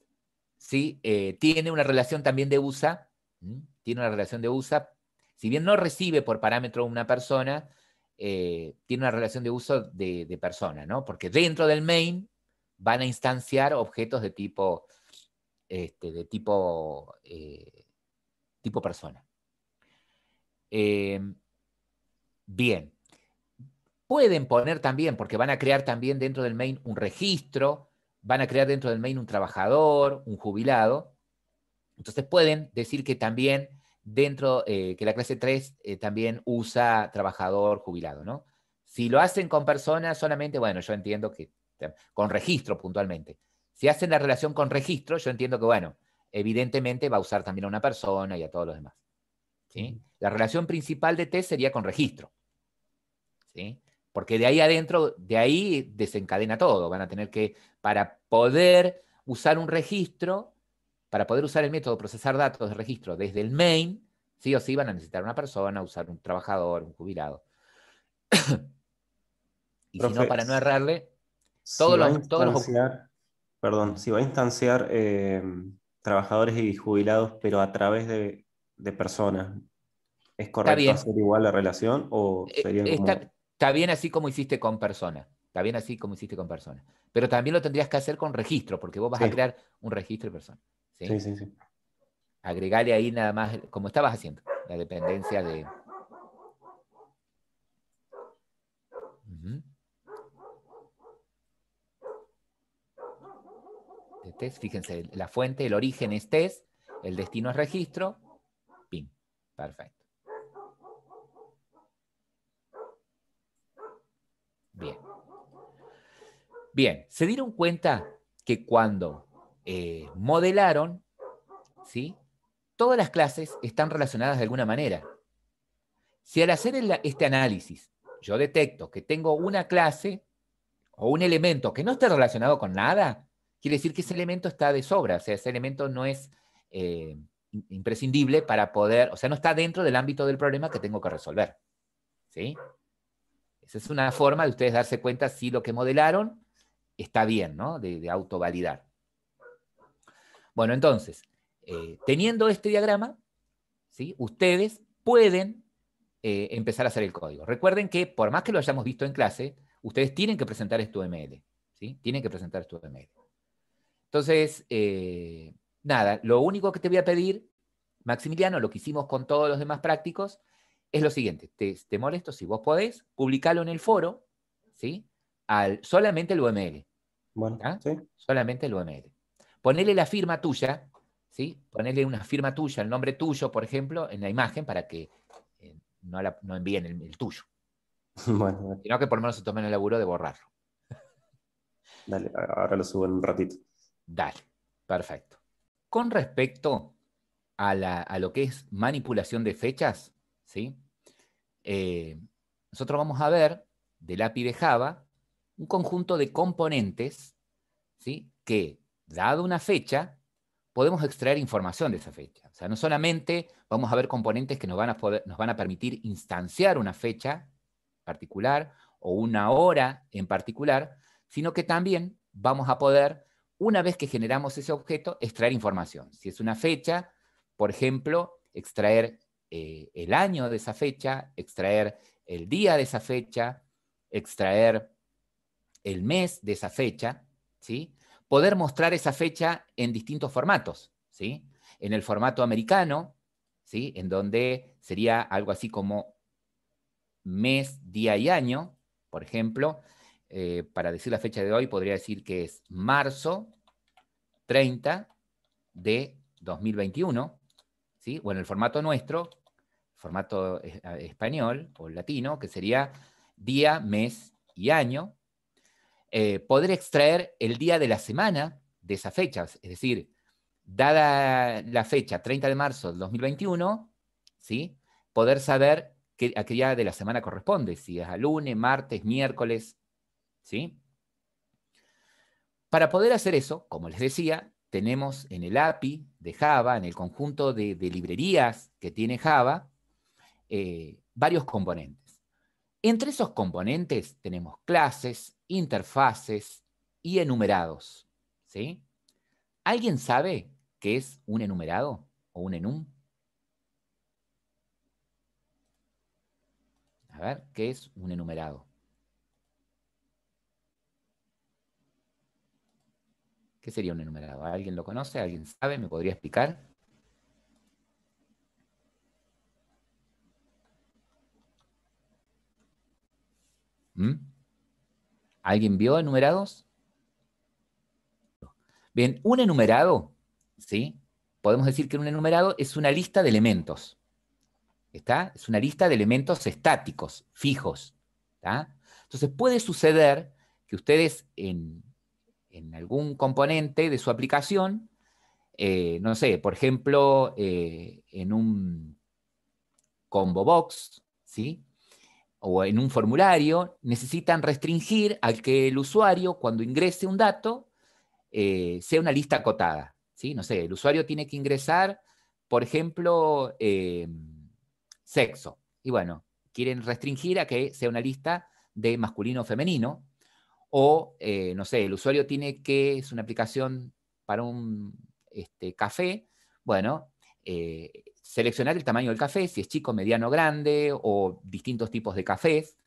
¿sí? Tiene una relación también de USA, ¿m? Tiene una relación de USA, si bien no recibe por parámetro una persona, tiene una relación de uso de persona, ¿no? Porque dentro del main van a instanciar objetos de tipo, tipo persona. Bien. Pueden poner también, porque van a crear también dentro del main un registro, van a crear dentro del main un trabajador, un jubilado. Entonces pueden decir que también dentro, que la clase 3 también usa trabajador jubilado, ¿no? Si lo hacen con personas solamente, bueno, yo entiendo que con registro puntualmente. Si hacen la relación con registro, yo entiendo que, bueno, evidentemente va a usar también a una persona y a todos los demás. ¿Sí? La relación principal de T sería con registro. ¿Sí? Porque de ahí adentro, de ahí desencadena todo. Van a tener que, para poder usar un registro, para poder usar el método de procesar datos de registro desde el main, sí o sí van a necesitar una persona, usar un trabajador, un jubilado. Y si no, Profe, para no errarle, si todos va a los... instanciar, perdón, si va a instanciar trabajadores y jubilados, pero a través de personas, ¿es Está correcto bien. hacer igual la relación o serían como... Está bien así como hiciste con persona. Está bien así como hiciste con persona. Pero también lo tendrías que hacer con registro, porque vos vas a Sí, crear un registro de persona. sí, ¿Sí? sí, sí. Agregale ahí nada más, como estabas haciendo, la dependencia uh-huh, de test. Fíjense, la fuente, el origen es test, el destino es registro, pim, perfecto. Bien. Bien, se dieron cuenta que cuando modelaron, ¿sí?, todas las clases están relacionadas de alguna manera. Si al hacer este análisis yo detecto que tengo una clase o un elemento que no esté relacionado con nada, quiere decir que ese elemento está de sobra, o sea, ese elemento no es imprescindible para poder, o sea, no está dentro del ámbito del problema que tengo que resolver. ¿Sí? Esa es una forma de ustedes darse cuenta si lo que modelaron está bien, ¿no? De autovalidar. Bueno, entonces, teniendo este diagrama, ¿sí?, ustedes pueden empezar a hacer el código. Recuerden que, por más que lo hayamos visto en clase, ustedes tienen que presentar esto UML, ¿sí? Tienen que presentar esto UML. Entonces, nada, lo único que te voy a pedir, Maximiliano, lo que hicimos con todos los demás prácticos, es lo siguiente. Te molesto, si vos podés, publicalo en el foro, ¿sí?, solamente el UML. Bueno, ¿sí? Solamente el UML. Ponele la firma tuya, ¿sí? Ponele una firma tuya, el nombre tuyo, por ejemplo, en la imagen para que no envíen el tuyo. Bueno, sino que por lo menos se tomen el laburo de borrarlo. Dale, ahora lo subo en un ratito. Dale, perfecto. Con respecto a lo que es manipulación de fechas, ¿sí? Nosotros vamos a ver del API de Java un conjunto de componentes, ¿sí?, que, dado una fecha, podemos extraer información de esa fecha. O sea, no solamente vamos a ver componentes que nos van a permitir instanciar una fecha particular o una hora en particular, sino que también vamos a poder, una vez que generamos ese objeto, extraer información. Si es una fecha, por ejemplo, extraer el año de esa fecha, extraer el día de esa fecha, extraer el mes de esa fecha, ¿sí? Poder mostrar esa fecha en distintos formatos, ¿sí? En el formato americano, ¿sí?, en donde sería algo así como mes, día y año, por ejemplo. Para decir la fecha de hoy, podría decir que es marzo 30 de 2021, ¿sí? O en el formato nuestro, formato español o latino, que sería día, mes y año. Poder extraer el día de la semana de esas fechas, es decir, dada la fecha 30 de marzo del 2021, ¿sí?, poder saber a qué día de la semana corresponde, si es a lunes, martes, miércoles, ¿sí? Para poder hacer eso, como les decía, tenemos en el API de Java, en el conjunto de librerías que tiene Java, varios componentes. Entre esos componentes tenemos clases, interfaces y enumerados, ¿sí? ¿Alguien sabe qué es un enumerado o un enum? A ver, ¿qué es un enumerado? ¿Qué sería un enumerado? ¿Alguien lo conoce? ¿Alguien sabe? ¿Me podría explicar? ¿Mm? ¿Alguien vio enumerados? Bien, un enumerado, ¿sí? Podemos decir que un enumerado es una lista de elementos. ¿Está? Es una lista de elementos estáticos, fijos. ¿Está? Entonces puede suceder que ustedes en algún componente de su aplicación, no sé, por ejemplo, en un combo box, ¿sí?, o en un formulario, necesitan restringir al que el usuario, cuando ingrese un dato, sea una lista acotada, ¿sí? No sé, el usuario tiene que ingresar, por ejemplo, sexo. Y bueno, quieren restringir a que sea una lista de masculino o femenino. O, no sé, el usuario tiene que, es una aplicación para un café, bueno, seleccionar el tamaño del café, si es chico, mediano, grande, o distintos tipos de cafés,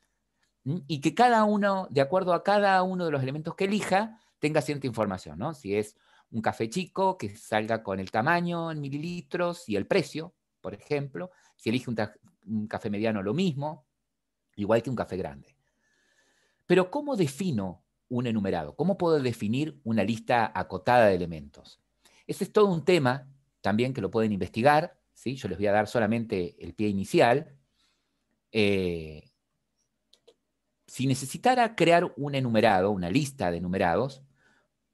y que cada uno, de acuerdo a cada uno de los elementos que elija, tenga cierta información, ¿no? Si es un café chico, que salga con el tamaño en mililitros y el precio, por ejemplo. Si elige un café mediano, lo mismo, igual que un café grande. Pero ¿cómo defino un enumerado? ¿Cómo puedo definir una lista acotada de elementos? Ese es todo un tema también que lo pueden investigar, ¿sí? Yo les voy a dar solamente el pie inicial. si necesitara crear un enumerado, una lista de enumerados,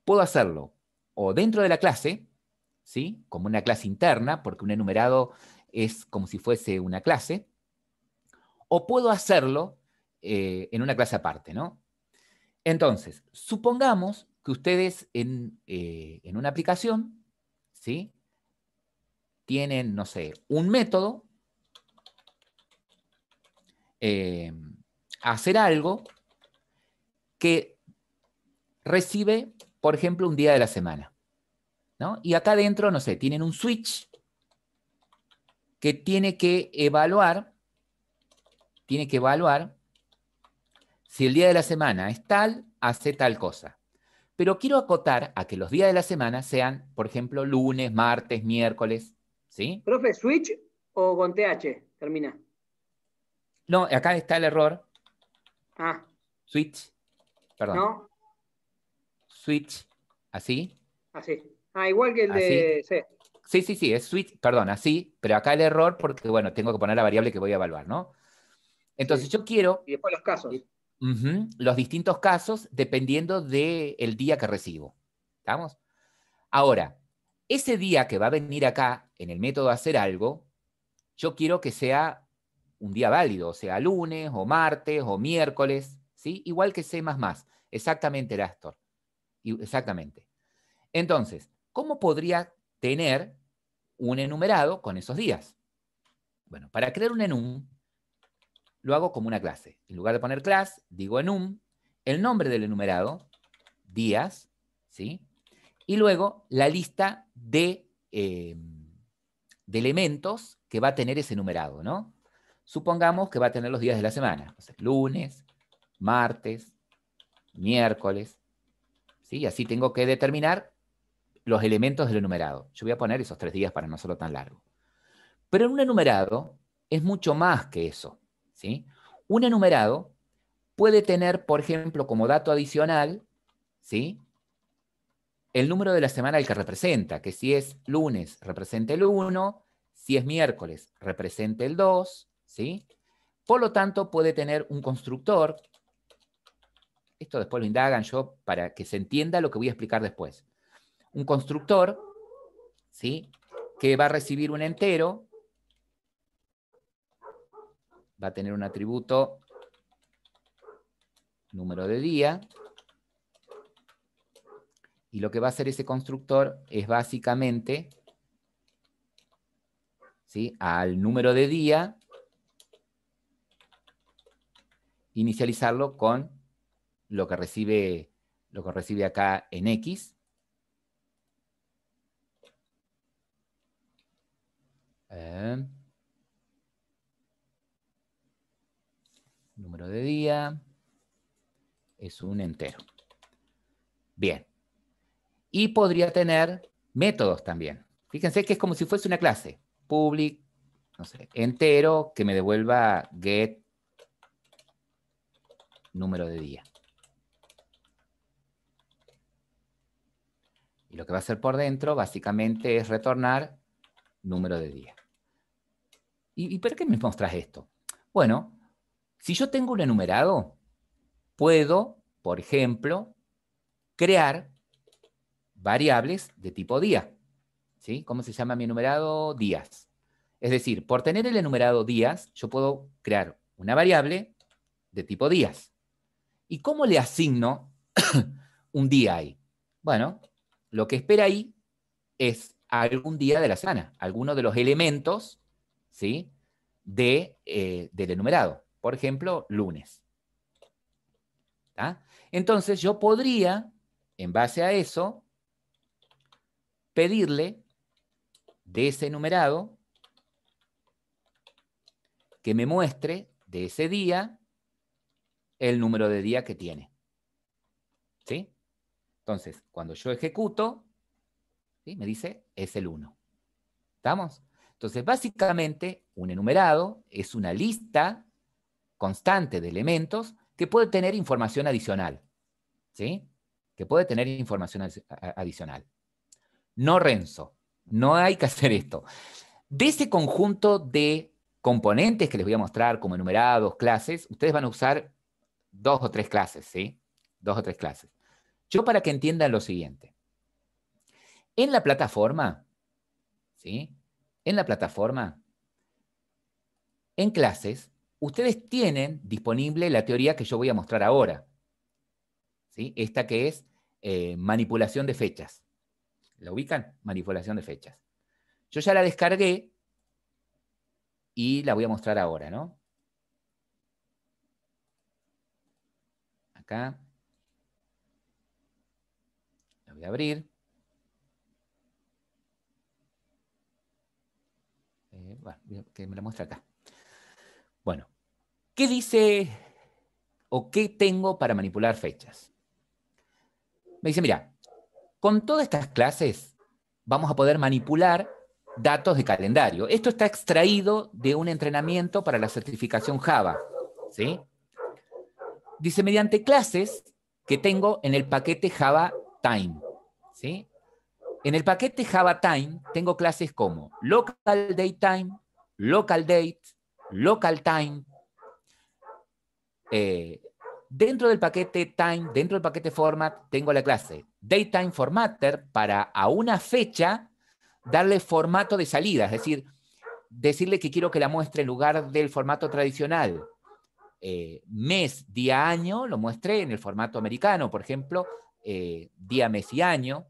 puedo hacerlo o dentro de la clase, ¿sí? Como una clase interna, porque un enumerado es como si fuese una clase, o puedo hacerlo en una clase aparte, ¿no? Entonces, supongamos que ustedes en una aplicación, ¿sí? Tienen, no sé, un método, hacer algo que recibe, por ejemplo, un día de la semana, ¿no? Y acá adentro, no sé, tienen un switch que tiene que evaluar si el día de la semana es tal, hace tal cosa. Pero quiero acotar a que los días de la semana sean, por ejemplo, lunes, martes, miércoles, ¿sí? ¿Profe, switch o con TH? Termina. No, acá está el error. Ah. Switch, perdón. ¿No? Switch, así. Así. Ah, igual que el así. de C. Sí, es switch, perdón, así, pero acá el error porque, bueno, tengo que poner la variable que voy a evaluar, ¿no? Entonces Sí. yo quiero... Y después los casos. Los distintos casos dependiendo del día que recibo. ¿Estamos? Ahora, ese día que va a venir acá en el método hacer algo, yo quiero que sea un día válido, o sea, lunes, o martes, o miércoles, ¿sí? Igual que C++. Exactamente, Erastor. Exactamente. Entonces, ¿cómo podría tener un enumerado con esos días? Bueno, para crear un enum, lo hago como una clase. En lugar de poner class, digo enum, el nombre del enumerado, días, ¿sí? Y luego la lista de elementos que va a tener ese enumerado, ¿no? Supongamos que va a tener los días de la semana. O sea, lunes, martes, miércoles, ¿sí? Así tengo que determinar los elementos del enumerado. Yo voy a poner esos 3 días para no hacerlo tan largo. Pero en un enumerado es mucho más que eso, ¿sí? Un enumerado puede tener, por ejemplo, como dato adicional, ¿sí? El número de la semana al que representa, que si es lunes representa el 1, si es miércoles representa el 2, ¿sí? Por lo tanto, puede tener un constructor, esto después lo indagan yo para que se entienda lo que voy a explicar después. Un constructor, ¿sí? Que va a recibir un entero, va a tener un atributo número de día, y lo que va a hacer ese constructor es básicamente, ¿sí? Al número de día, inicializarlo con lo que recibe acá en X. Número de día es un entero. Bien. Y podría tener métodos también. Fíjense que es como si fuese una clase. Public, no sé, entero, que me devuelva get número de día. Y lo que va a hacer por dentro, básicamente, es retornar número de día. ¿Y por qué me mostras esto? Bueno, si yo tengo un enumerado, puedo, por ejemplo, crear variables de tipo día. ¿Sí? ¿Cómo se llama mi enumerado? Días. Es decir, por tener el enumerado días, yo puedo crear una variable de tipo días. ¿Y cómo le asigno un día ahí? Bueno, lo que espera ahí es algún día de la semana, alguno de los elementos, ¿sí? Del enumerado. Por ejemplo, lunes. ¿Tá? Entonces yo podría, en base a eso, pedirle de ese enumerado que me muestre de ese día el número de día que tiene. ¿Sí? Entonces, cuando yo ejecuto, ¿sí? Me dice, es el 1. ¿Estamos? Entonces, básicamente, un enumerado es una lista constante de elementos que puede tener información adicional. ¿Sí? Que puede tener información adicional. No, Renzo, no hay que hacer esto. De ese conjunto de componentes que les voy a mostrar como enumerados, clases, ustedes van a usar 2 o 3 clases, ¿sí? 2 o 3 clases. Yo para que entiendan lo siguiente. En la plataforma, ¿sí? En la plataforma, en clases, ustedes tienen disponible la teoría que yo voy a mostrar ahora, ¿sí? Esta que es manipulación de fechas. ¿La ubican? Manipulación de fechas. Yo ya la descargué y la voy a mostrar ahora, ¿no? Acá. La voy a abrir. Bueno, que me la muestre acá. Bueno, ¿qué dice o qué tengo para manipular fechas? Me dice, mira, con todas estas clases vamos a poder manipular datos de calendario. Esto está extraído de un entrenamiento para la certificación Java, ¿sí? Dice, mediante clases que tengo en el paquete Java Time, ¿sí? En el paquete Java Time tengo clases como local date time, local date, local time. Dentro del paquete time, dentro del paquete format, tengo la clase datetime formatter para a una fecha darle formato de salida, es decir, decirle que quiero que la muestre en lugar del formato tradicional. Mes, día, año, lo muestre en el formato americano, por ejemplo, día, mes y año.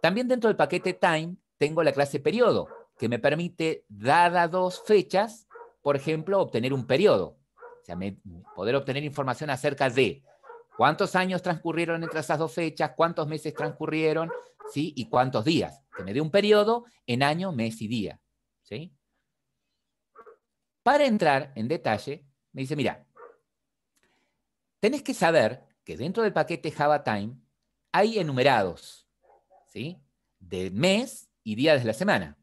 También dentro del paquete time tengo la clase periodo, que me permite, dadas 2 fechas, por ejemplo, obtener un periodo. O sea, poder obtener información acerca de cuántos años transcurrieron entre esas 2 fechas, cuántos meses transcurrieron, ¿sí? Y cuántos días. Que me dé un periodo en año, mes y día, ¿sí? Para entrar en detalle, me dice, mira, tenés que saber que dentro del paquete Java Time hay enumerados, ¿sí? De mes y días de la semana.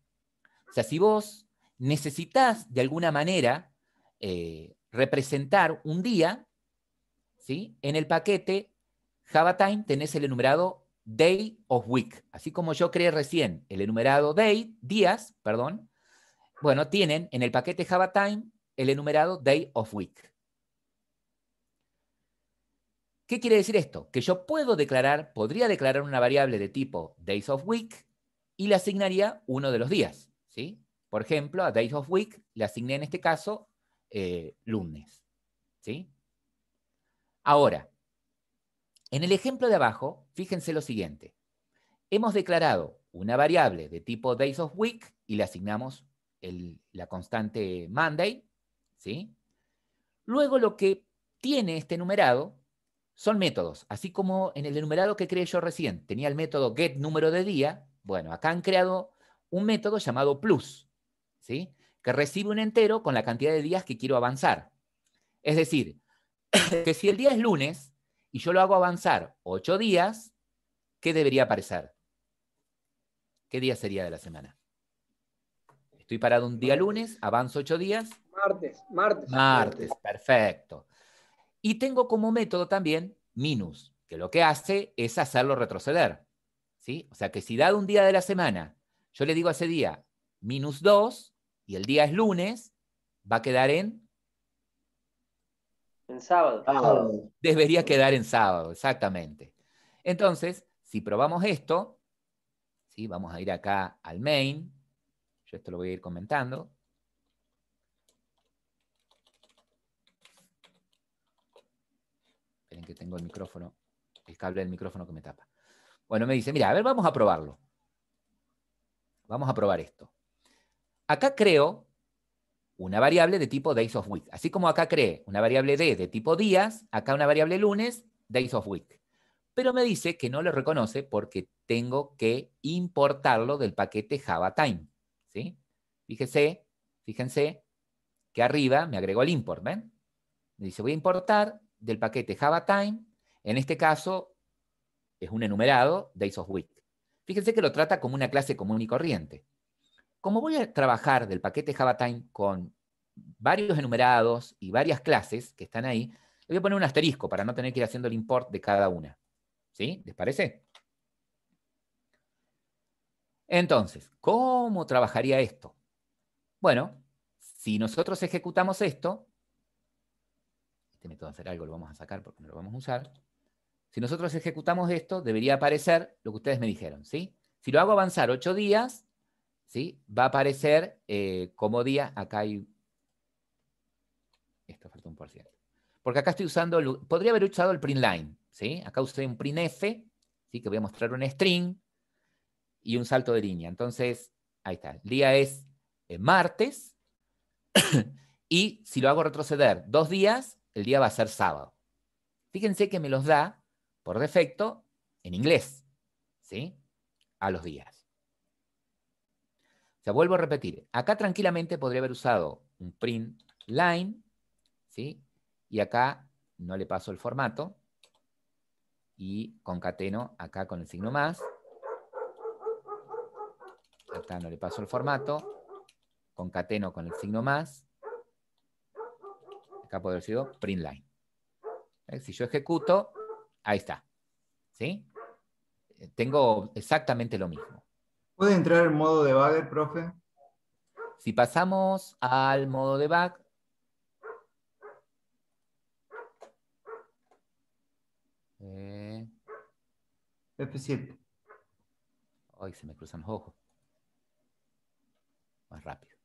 O sea, si vos necesitas de alguna manera representar un día, ¿sí? En el paquete Java Time tenés el enumerado Day of Week. Así como yo creé recién el enumerado Day, días, perdón. Bueno, tienen en el paquete Java Time el enumerado Day of Week. ¿Qué quiere decir esto? Que yo podría declarar una variable de tipo Days of Week y le asignaría uno de los días, ¿sí? Por ejemplo, a Days of Week le asigné en este caso lunes, ¿sí? Ahora, en el ejemplo de abajo, fíjense lo siguiente. Hemos declarado una variable de tipo Days of Week y le asignamos la constante Monday, ¿sí? Luego lo que tiene este enumerado son métodos. Así como en el enumerado que creé yo recién tenía el método get número de día, bueno, acá han creado un método llamado plus, ¿sí? Que recibe un entero con la cantidad de días que quiero avanzar. Es decir, que si el día es lunes y yo lo hago avanzar 8 días, ¿qué debería aparecer? ¿Qué día sería de la semana? Estoy parado un día lunes, avanzo 8 días. Martes, perfecto. Y tengo como método también minus, que lo que hace es hacerlo retroceder, ¿sí? O sea que si dado un día de la semana, yo le digo a ese día -2 y el día es lunes, va a quedar en sábado. Debería quedar en sábado, exactamente. Entonces, si probamos esto, ¿sí? Vamos a ir acá al main. Yo esto lo voy a ir comentando. Esperen que tengo el micrófono, el cable del micrófono que me tapa. Bueno, me dice, mira, a ver, vamos a probarlo. Vamos a probar esto. Acá creo una variable de tipo days of week. Así como acá creé una variable d de tipo días, acá una variable lunes, days of week. Pero me dice que no lo reconoce porque tengo que importarlo del paquete Java Time, ¿sí? Fíjense que arriba me agregó el import, ¿ven? Me dice, voy a importar del paquete Java Time, en este caso es un enumerado, Days of Week. Fíjense que lo trata como una clase común y corriente. Como voy a trabajar del paquete Java Time con varios enumerados y varias clases que están ahí, le voy a poner un asterisco para no tener que ir haciendo el import de cada una. ¿Sí? ¿Les parece? Entonces, ¿cómo trabajaría esto? Bueno, si nosotros ejecutamos esto, este método hacer algo lo vamos a sacar porque no lo vamos a usar. Si nosotros ejecutamos esto, debería aparecer lo que ustedes me dijeron, ¿sí? Si lo hago avanzar 8 días, ¿sí? Va a aparecer como día, acá hay... Esto falta un %. Porque acá estoy usando, podría haber usado el print line, ¿sí? Acá usé un printf, ¿sí? Que voy a mostrar un string y un salto de línea. Entonces, ahí está. El día es martes y si lo hago retroceder 2 días, el día va a ser sábado. Fíjense que me los da por defecto en inglés, ¿sí? A los días. O sea, vuelvo a repetir. Acá tranquilamente podría haber usado un print line, ¿sí? Y acá no le paso el formato y concateno acá con el signo más. Acá no le paso el formato, concateno con el signo más. Acá podría haber sido print line. Si yo ejecuto, ahí está, ¿sí? Tengo exactamente lo mismo. ¿Puede entrar en modo debugger, profe? Si pasamos al modo debug, F7. ay, se me cruzan los ojos. Más rápido.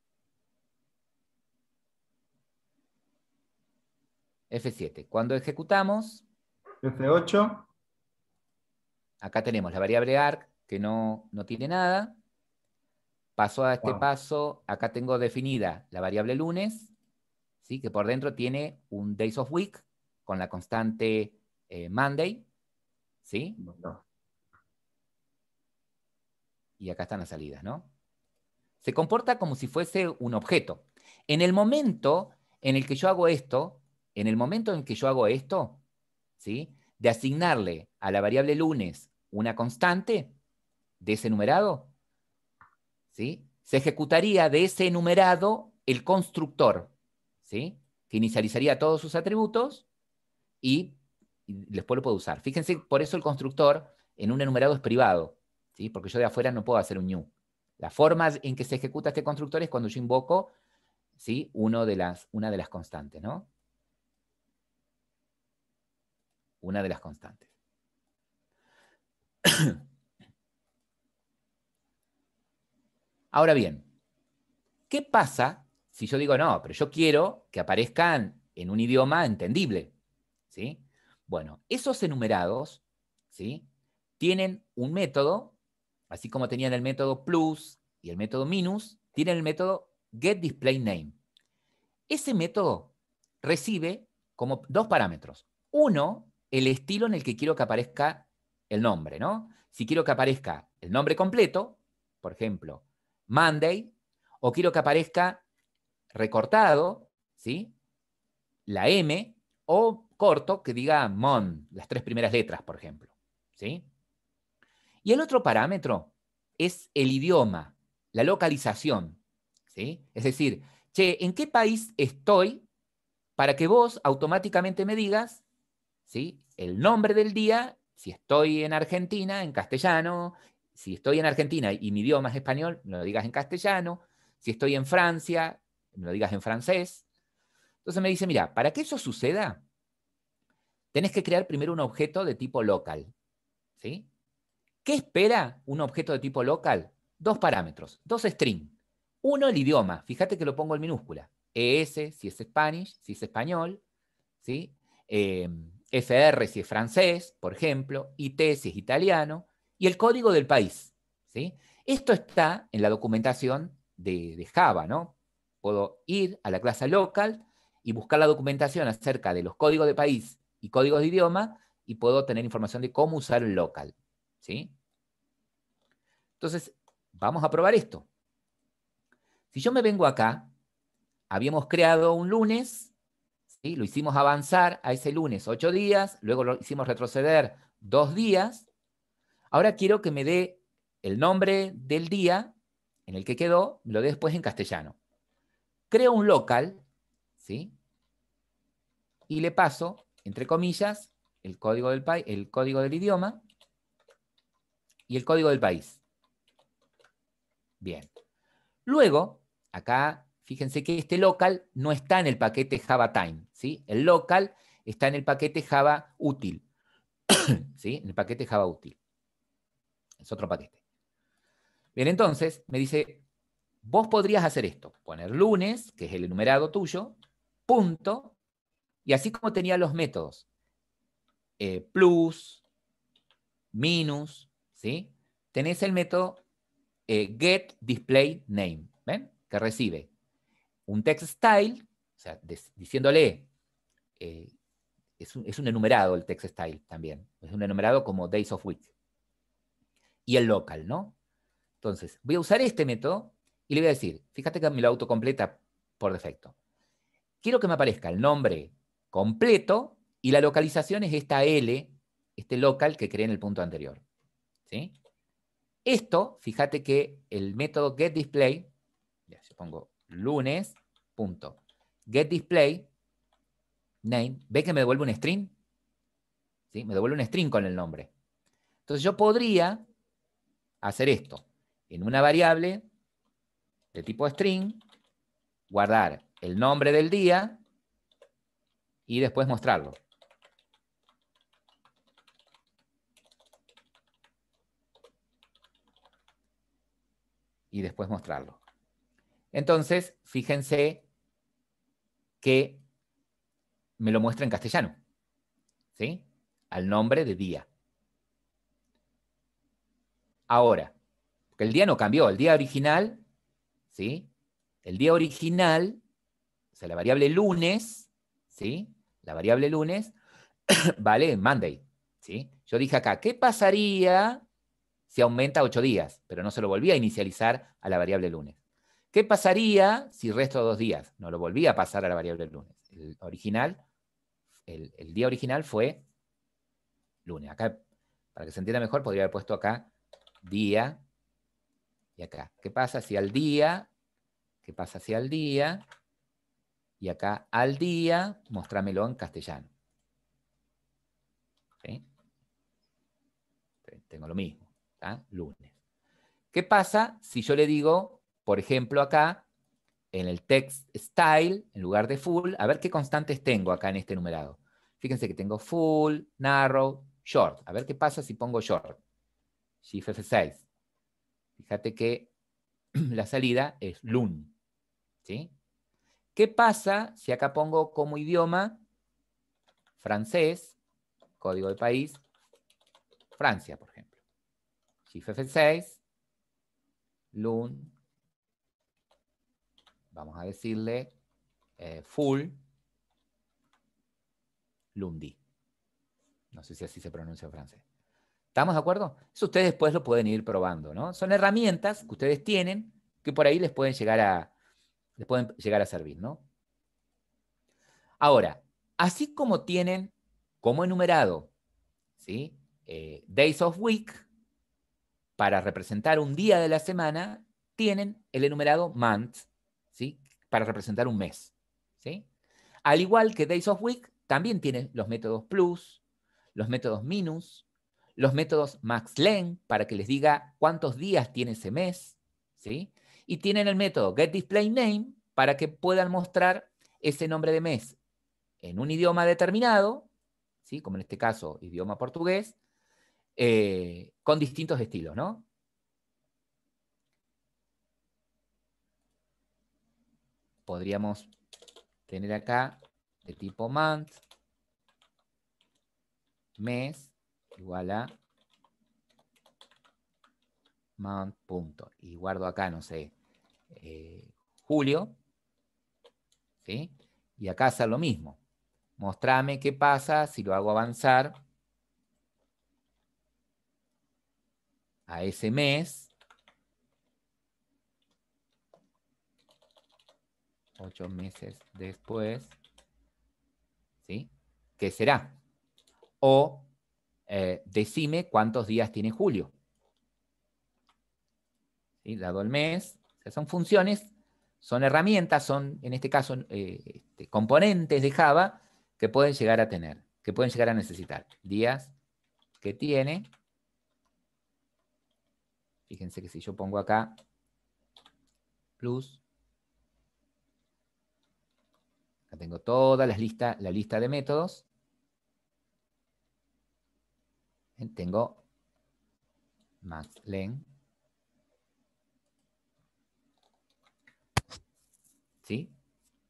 F7. Cuando ejecutamos, F8. acá tenemos la variable arg, que no tiene nada. Paso a este paso, acá tengo definida la variable lunes, ¿sí? Que por dentro tiene un days of week con la constante Monday, ¿sí? No. Y acá están las salidas, ¿no? Se comporta como si fuese un objeto. En el momento en el que yo hago esto, ¿sí? De asignarle a la variable lunes una constante de ese numerado, ¿sí? Se ejecutaría de ese enumerado el constructor, ¿sí? Que inicializaría todos sus atributos y después lo puedo usar. Fíjense, por eso el constructor en un enumerado es privado, ¿sí? Porque yo de afuera no puedo hacer un new. La forma en que se ejecuta este constructor es cuando yo invoco, ¿sí? Una de las constantes, ¿no? Una de las constantes. Ahora bien, ¿qué pasa si yo digo, no, pero yo quiero que aparezcan en un idioma entendible? ¿Sí? Bueno, esos enumerados, ¿sí? Tienen un método, así como tenían el método plus y el método minus, tienen el método getDisplayName. Ese método recibe como 2 parámetros. Uno, el estilo en el que quiero que aparezca el nombre, ¿no? Si quiero que aparezca el nombre completo, por ejemplo, Monday, o quiero que aparezca recortado, ¿sí? La M, o corto, que diga Mon, las 3 primeras letras, por ejemplo, ¿sí? Y el otro parámetro es el idioma, la localización, ¿sí? Es decir, che, ¿en qué país estoy? Para que vos automáticamente me digas, ¿sí? El nombre del día, si estoy en Argentina, en castellano, si estoy en Argentina y mi idioma es español, me lo digas en castellano, si estoy en Francia, me lo digas en francés. Entonces me dice, mira, para que eso suceda, tenés que crear primero un objeto de tipo local, ¿sí? ¿Qué espera un objeto de tipo local? 2 parámetros, 2 strings. Uno, el idioma, fíjate que lo pongo en minúscula. ES, si es Spanish, si es español, ¿sí? FR, si es francés, por ejemplo, IT, si es italiano, y el código del país, ¿sí? Esto está en la documentación de Java, ¿no? Puedo ir a la clase local y buscar la documentación acerca de los códigos de país y códigos de idioma y puedo tener información de cómo usar el local, ¿sí? Entonces, vamos a probar esto. Si yo me vengo acá, habíamos creado un lunes, ¿sí? Lo hicimos avanzar a ese lunes 8 días, luego lo hicimos retroceder 2 días. Ahora quiero que me dé el nombre del día en el que quedó, me lo dé después en castellano. Creo un local, ¿sí? Y le paso, entre comillas, el código del idioma y el código del país. Bien. Luego, acá, fíjense que este local no está en el paquete JavaTime, ¿sí? El local está en el paquete Java útil. ¿Sí? En el paquete Java útil. Es otro paquete. Bien, entonces me dice, vos podrías hacer esto. Poner lunes, que es el enumerado tuyo, punto, y así como tenía los métodos plus, minus, ¿sí? Tenés el método getDisplayName, ¿ven? Que recibe un text style, o sea, diciéndole, es un enumerado el text style también, es un enumerado como days of week, y el local, ¿no? Entonces, voy a usar este método y le voy a decir, fíjate que me lo autocompleta por defecto. Quiero que me aparezca el nombre completo y la localización es esta L, este local que creé en el punto anterior, ¿sí? Esto, fíjate que el método getDisplay, ya, si pongo lunes, punto, getDisplayName, ¿ve que me devuelve un string? ¿Sí? Me devuelve un string con el nombre. Entonces yo podría hacer esto en una variable de tipo string, guardar el nombre del día y después mostrarlo. Y después mostrarlo. Entonces, fíjense que me lo muestra en castellano, ¿sí? Al nombre de día. Ahora, porque el día no cambió, el día original, ¿sí? El día original, o sea, la variable lunes, ¿sí? La variable lunes vale Monday, ¿sí? Yo dije acá, ¿qué pasaría si aumenta 8 días? Pero no se lo volví a inicializar a la variable lunes. ¿Qué pasaría si resto 2 días? No lo volví a pasar a la variable lunes. El original, el día original fue lunes. Acá, para que se entienda mejor, podría haber puesto acá día y acá. ¿Qué pasa si al día? ¿Qué pasa si al día? Y acá al día, mostrámelo en castellano. ¿Sí? Tengo lo mismo. ¿Tá? Lunes. ¿Qué pasa si yo le digo, por ejemplo, acá, en el text style, en lugar de full, a ver qué constantes tengo acá en este numerado? Fíjense que tengo full, narrow, short. A ver qué pasa si pongo short. Shift F6. Fíjate que la salida es lun. ¿Sí? ¿Qué pasa si acá pongo como idioma francés, código de país, Francia, por ejemplo? Shift F6, lun, vamos a decirle full, lundi. No sé si así se pronuncia en francés. ¿Estamos de acuerdo? Eso ustedes después lo pueden ir probando, ¿no? Son herramientas que ustedes tienen que por ahí les pueden llegar a servir, ¿no? Ahora, así como tienen como enumerado, ¿sí? Days of week, para representar un día de la semana, tienen el enumerado month, ¿sí? Para representar un mes, ¿sí? Al igual que days of week, también tienen los métodos plus, los métodos minus, los métodos maxlen, para que les diga cuántos días tiene ese mes, ¿sí? Y tienen el método getDisplayName, para que puedan mostrar ese nombre de mes en un idioma determinado, ¿sí? Como en este caso, idioma portugués, con distintos estilos, ¿no? Podríamos tener acá de tipo month, mes, igual a month, punto. Y guardo acá, no sé, julio, ¿sí? Y acá hacer lo mismo. Mostrame qué pasa si lo hago avanzar a ese mes, 8 meses después, ¿sí? ¿Qué será? O decime cuántos días tiene julio. ¿Sí? Dado el mes, o sea, son funciones, son herramientas, son en este caso componentes de Java que pueden llegar a tener, que pueden llegar a necesitar. Días que tiene. Fíjense que si yo pongo acá plus, acá tengo toda la lista de métodos, Tengo maxlen, ¿sí?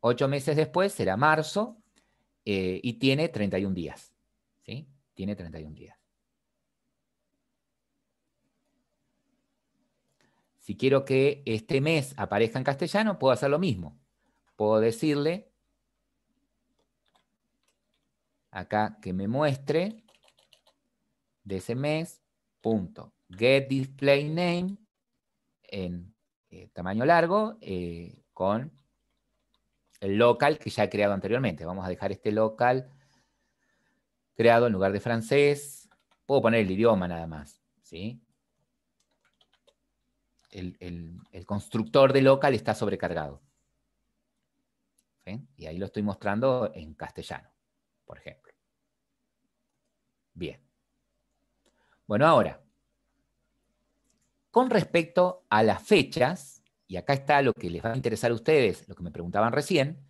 8 meses después será marzo y tiene 31 días, ¿sí? Tiene 31 días. Si quiero que este mes aparezca en castellano, puedo hacer lo mismo. Puedo decirle acá que me muestre de ese mes, punto, get display name en tamaño largo con el local que ya he creado anteriormente. Vamos a dejar este local creado en lugar de francés. Puedo poner el idioma nada más, ¿sí? El constructor de local está sobrecargado. ¿Sí? Y ahí lo estoy mostrando en castellano, por ejemplo. Bien. Bueno, ahora, con respecto a las fechas, y acá está lo que les va a interesar a ustedes, lo que me preguntaban recién,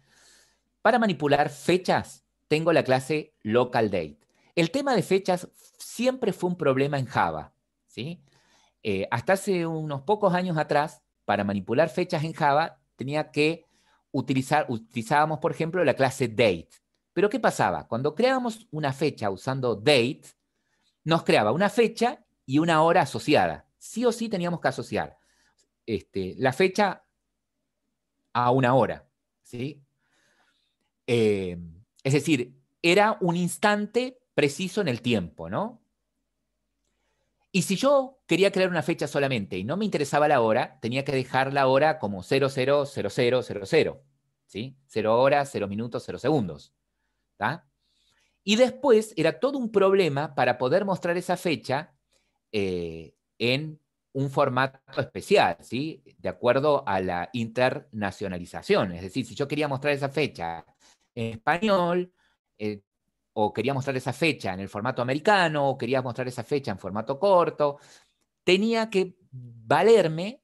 para manipular fechas tengo la clase localDate. El tema de fechas siempre fue un problema en Java, ¿sí? Hasta hace unos pocos años atrás, para manipular fechas en Java, utilizábamos, por ejemplo, la clase date. Pero ¿qué pasaba? Cuando creábamos una fecha usando date, nos creaba una fecha y una hora asociada. Sí o sí teníamos que asociar la fecha a una hora, ¿sí? Es decir, era un instante preciso en el tiempo, ¿no? Y si yo quería crear una fecha solamente y no me interesaba la hora, tenía que dejar la hora como 000000, ¿sí? 0 horas, 0 minutos, 0 segundos. ¿Tá? Y después era todo un problema para poder mostrar esa fecha en un formato especial, ¿sí? De acuerdo a la internacionalización. Es decir, si yo quería mostrar esa fecha en español, o quería mostrar esa fecha en el formato americano, o quería mostrar esa fecha en formato corto, tenía que valerme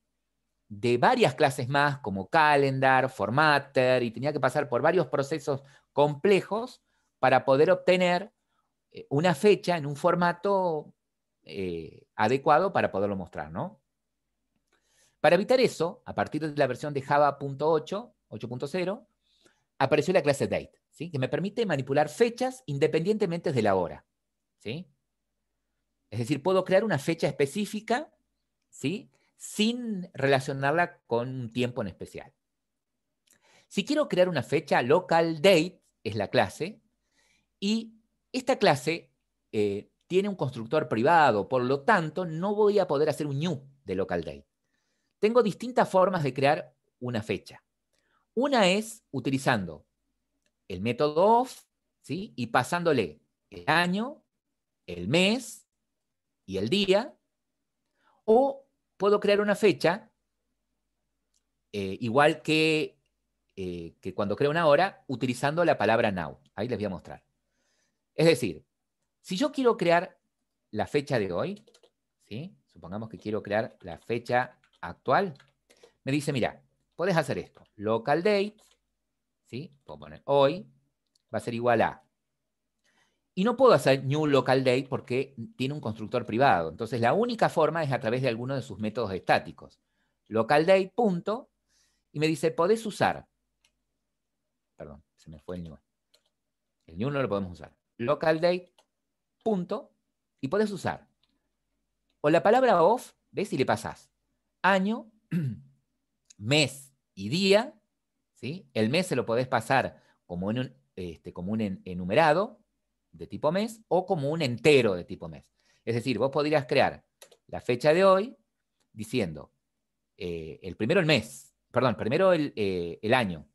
de varias clases más, como calendar, formatter, y tenía que pasar por varios procesos complejos para poder obtener una fecha en un formato adecuado para poderlo mostrar, ¿no? Para evitar eso, a partir de la versión de Java 8.0, apareció la clase date, ¿sí? Que me permite manipular fechas independientemente de la hora, ¿sí? Es decir, puedo crear una fecha específica, ¿sí? Sin relacionarla con un tiempo en especial. Si quiero crear una fecha, localDate es la clase, y esta clase tiene un constructor privado, por lo tanto, no voy a poder hacer un new de localDate. Tengo distintas formas de crear una fecha. Una es utilizando el método of, ¿sí? Y pasándole el año, el mes y el día, o puedo crear una fecha igual que cuando creo una hora, utilizando la palabra now. Ahí les voy a mostrar. Es decir, si yo quiero crear la fecha de hoy, ¿sí? Supongamos que quiero crear la fecha actual, me dice, mira, podés hacer esto. Local date, ¿sí? Puedo poner hoy, va a ser igual a. Y no puedo hacer new local date porque tiene un constructor privado. Entonces, la única forma es a través de alguno de sus métodos estáticos. Local date, punto, y me dice, podés usar. Perdón, se me fue el new. El new no lo podemos usar. Local date, punto, y podés usar o la palabra of, ¿ves? Y le pasás año, mes y día, ¿sí? El mes se lo podés pasar como un enumerado de tipo mes o como un entero de tipo mes. Es decir, vos podrías crear la fecha de hoy diciendo primero el mes, perdón, primero el año.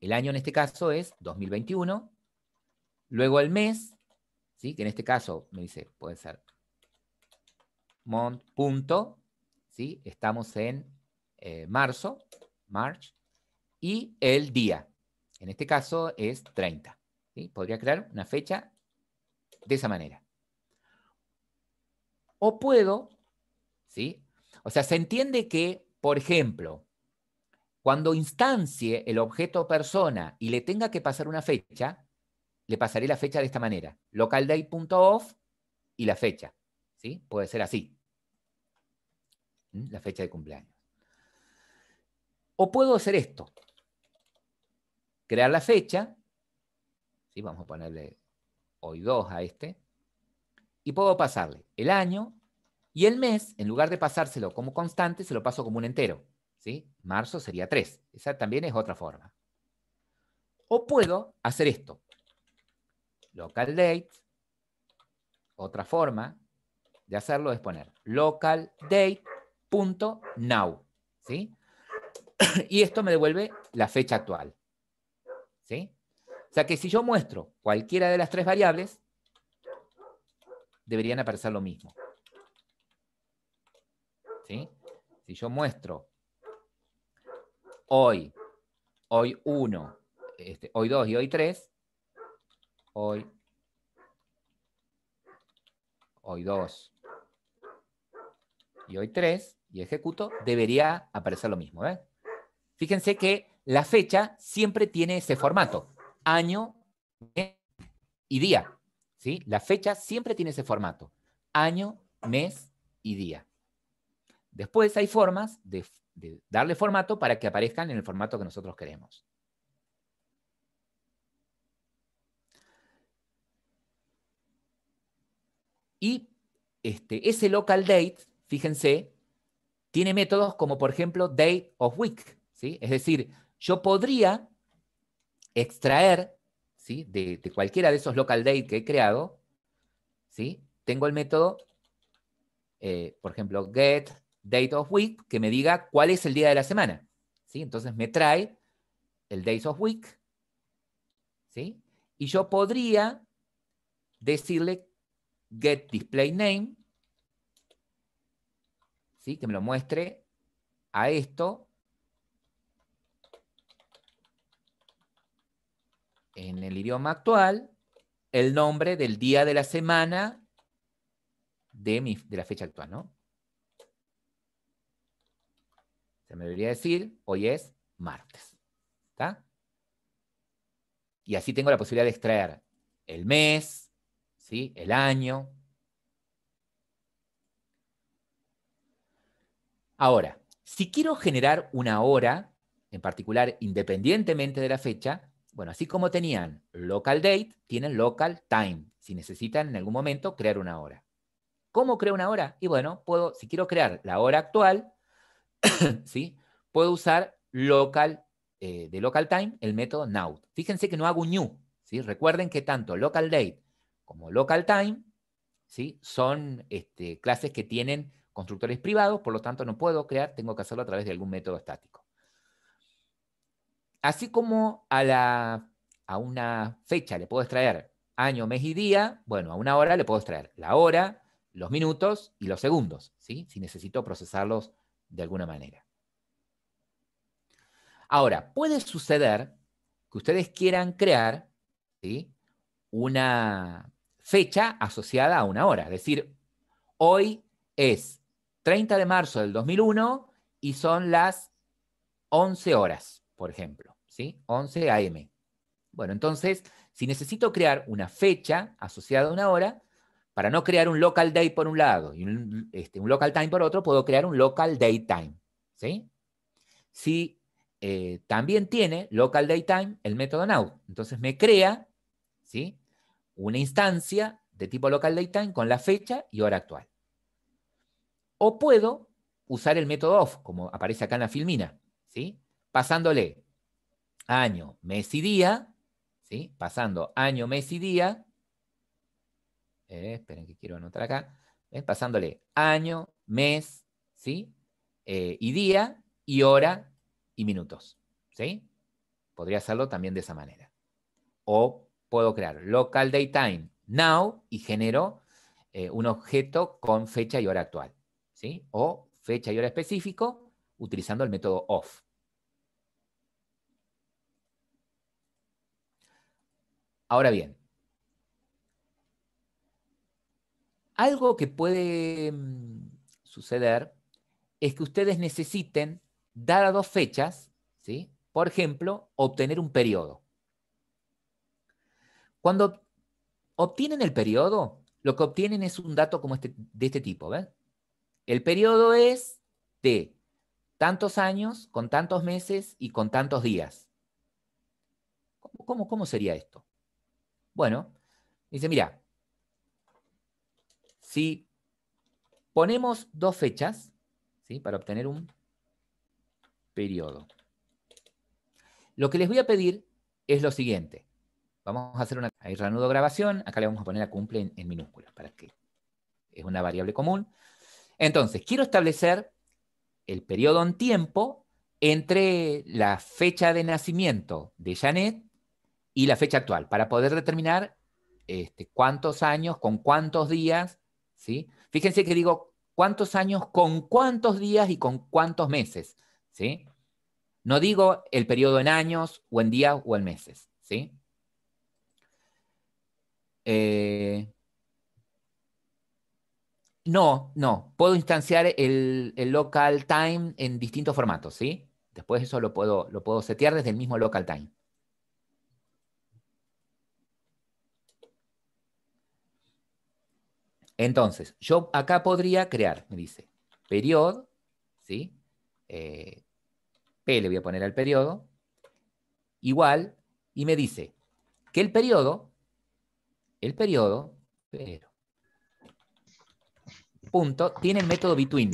El año en este caso es 2021, luego el mes, ¿sí? Que en este caso me dice, puede ser punto, ¿sí? Estamos en marzo, March, y el día. En este caso es 30. ¿Sí? Podría crear una fecha de esa manera. O puedo, ¿sí? O sea, se entiende que, por ejemplo, cuando instancie el objeto persona y le tenga que pasar una fecha, le pasaré la fecha de esta manera. LocalDate.off y la fecha. ¿Sí? Puede ser así. La fecha de cumpleaños. O puedo hacer esto. Crear la fecha. ¿Sí? Vamos a ponerle hoy 2 a este. Y puedo pasarle el año y el mes, en lugar de pasárselo como constante, se lo paso como un entero. ¿Sí? Marzo sería 3. Esa también es otra forma. O puedo hacer esto. Local date. Otra forma de hacerlo es poner local date.now. ¿Sí? Y esto me devuelve la fecha actual. ¿Sí? O sea que si yo muestro cualquiera de las 3 variables, deberían aparecer lo mismo. ¿Sí? Si yo muestro hoy 1, hoy 2 y hoy 3, hoy 2 y hoy 3, y ejecuto, debería aparecer lo mismo. ¿Eh? Fíjense que la fecha siempre tiene ese formato. Año, mes y día. ¿Sí? La fecha siempre tiene ese formato. Año, mes y día. Después hay formas de darle formato para que aparezcan en el formato que nosotros queremos. Y ese local date, fíjense, tiene métodos como, por ejemplo, date of week. ¿Sí? Es decir, yo podría extraer, ¿sí? de cualquiera de esos local date que he creado, ¿sí? Tengo el método, por ejemplo, get date of week, que me diga cuál es el día de la semana. ¿Sí? Entonces me trae el days of week, ¿sí? Y yo podría decirle get display name, ¿sí? Que me lo muestre a esto en el idioma actual, el nombre del día de la semana de la fecha actual, ¿no? Se me debería decir, hoy es martes. ¿Está? Y así tengo la posibilidad de extraer el mes, ¿sí? El año. Ahora, si quiero generar una hora, en particular independientemente de la fecha, bueno, así como tenían local date, tienen local time, si necesitan en algún momento crear una hora. ¿Cómo creo una hora? Y bueno, si quiero crear la hora actual, ¿sí? Puedo usar de local time el método now. Fíjense que no hago un new, ¿sí? Recuerden que tanto local date como local time, ¿sí? Son clases que tienen constructores privados, por lo tanto no puedo crear, tengo que hacerlo a través de algún método estático. Así como a una fecha le puedo extraer año, mes y día, bueno, a una hora le puedo extraer la hora, los minutos y los segundos, ¿sí? Si necesito procesarlos de alguna manera. Ahora, puede suceder que ustedes quieran crear, ¿sí? Una fecha asociada a una hora. Es decir, hoy es 30 de marzo del 2001 y son las 11 horas, por ejemplo, ¿sí? 11 a.m. Bueno, entonces, si necesito crear una fecha asociada a una hora, para no crear un local date por un lado y un local time por otro, puedo crear un local date time, ¿sí? Si también tiene local date time el método now. Entonces me crea, ¿sí? Una instancia de tipo local date time con la fecha y hora actual. O puedo usar el método off, como aparece acá en la filmina, ¿sí? Pasándole año, mes y día, ¿sí? Pasando año, mes y día. Esperen que quiero anotar acá. Pasándole año, mes, ¿sí? Y día, y hora, y minutos, ¿sí? Podría hacerlo también de esa manera. O puedo crear local datetime now y genero un objeto con fecha y hora actual, ¿sí? O fecha y hora específico utilizando el método off. Ahora bien, algo que puede suceder es que ustedes necesiten, dadas dos fechas, ¿sí? Por ejemplo, obtener un periodo. Cuando obtienen el periodo, lo que obtienen es un dato como de este tipo, ¿ves? El periodo es de tantos años, con tantos meses y con tantos días. ¿Cómo sería esto? Bueno, dice, mira, si ponemos dos fechas, ¿sí? Para obtener un periodo. Lo que les voy a pedir es lo siguiente. Vamos a hacer una... Ahí reanudo grabación. Acá le vamos a poner a cumple en minúsculas para que es una variable común. Entonces, quiero establecer el periodo en tiempo entre la fecha de nacimiento de Janet y la fecha actual, para poder determinar cuántos años, con cuántos días, ¿sí? Fíjense que digo cuántos años, con cuántos días y con cuántos meses, ¿sí? No digo el periodo en años, o en días, o en meses, ¿sí? No. Puedo instanciar el local time en distintos formatos, ¿sí? Después eso lo puedo setear desde el mismo local time. Entonces, yo acá podría crear, me dice, periodo, ¿sí? P le voy a poner al periodo, igual, y me dice que el periodo, punto, tiene el método between.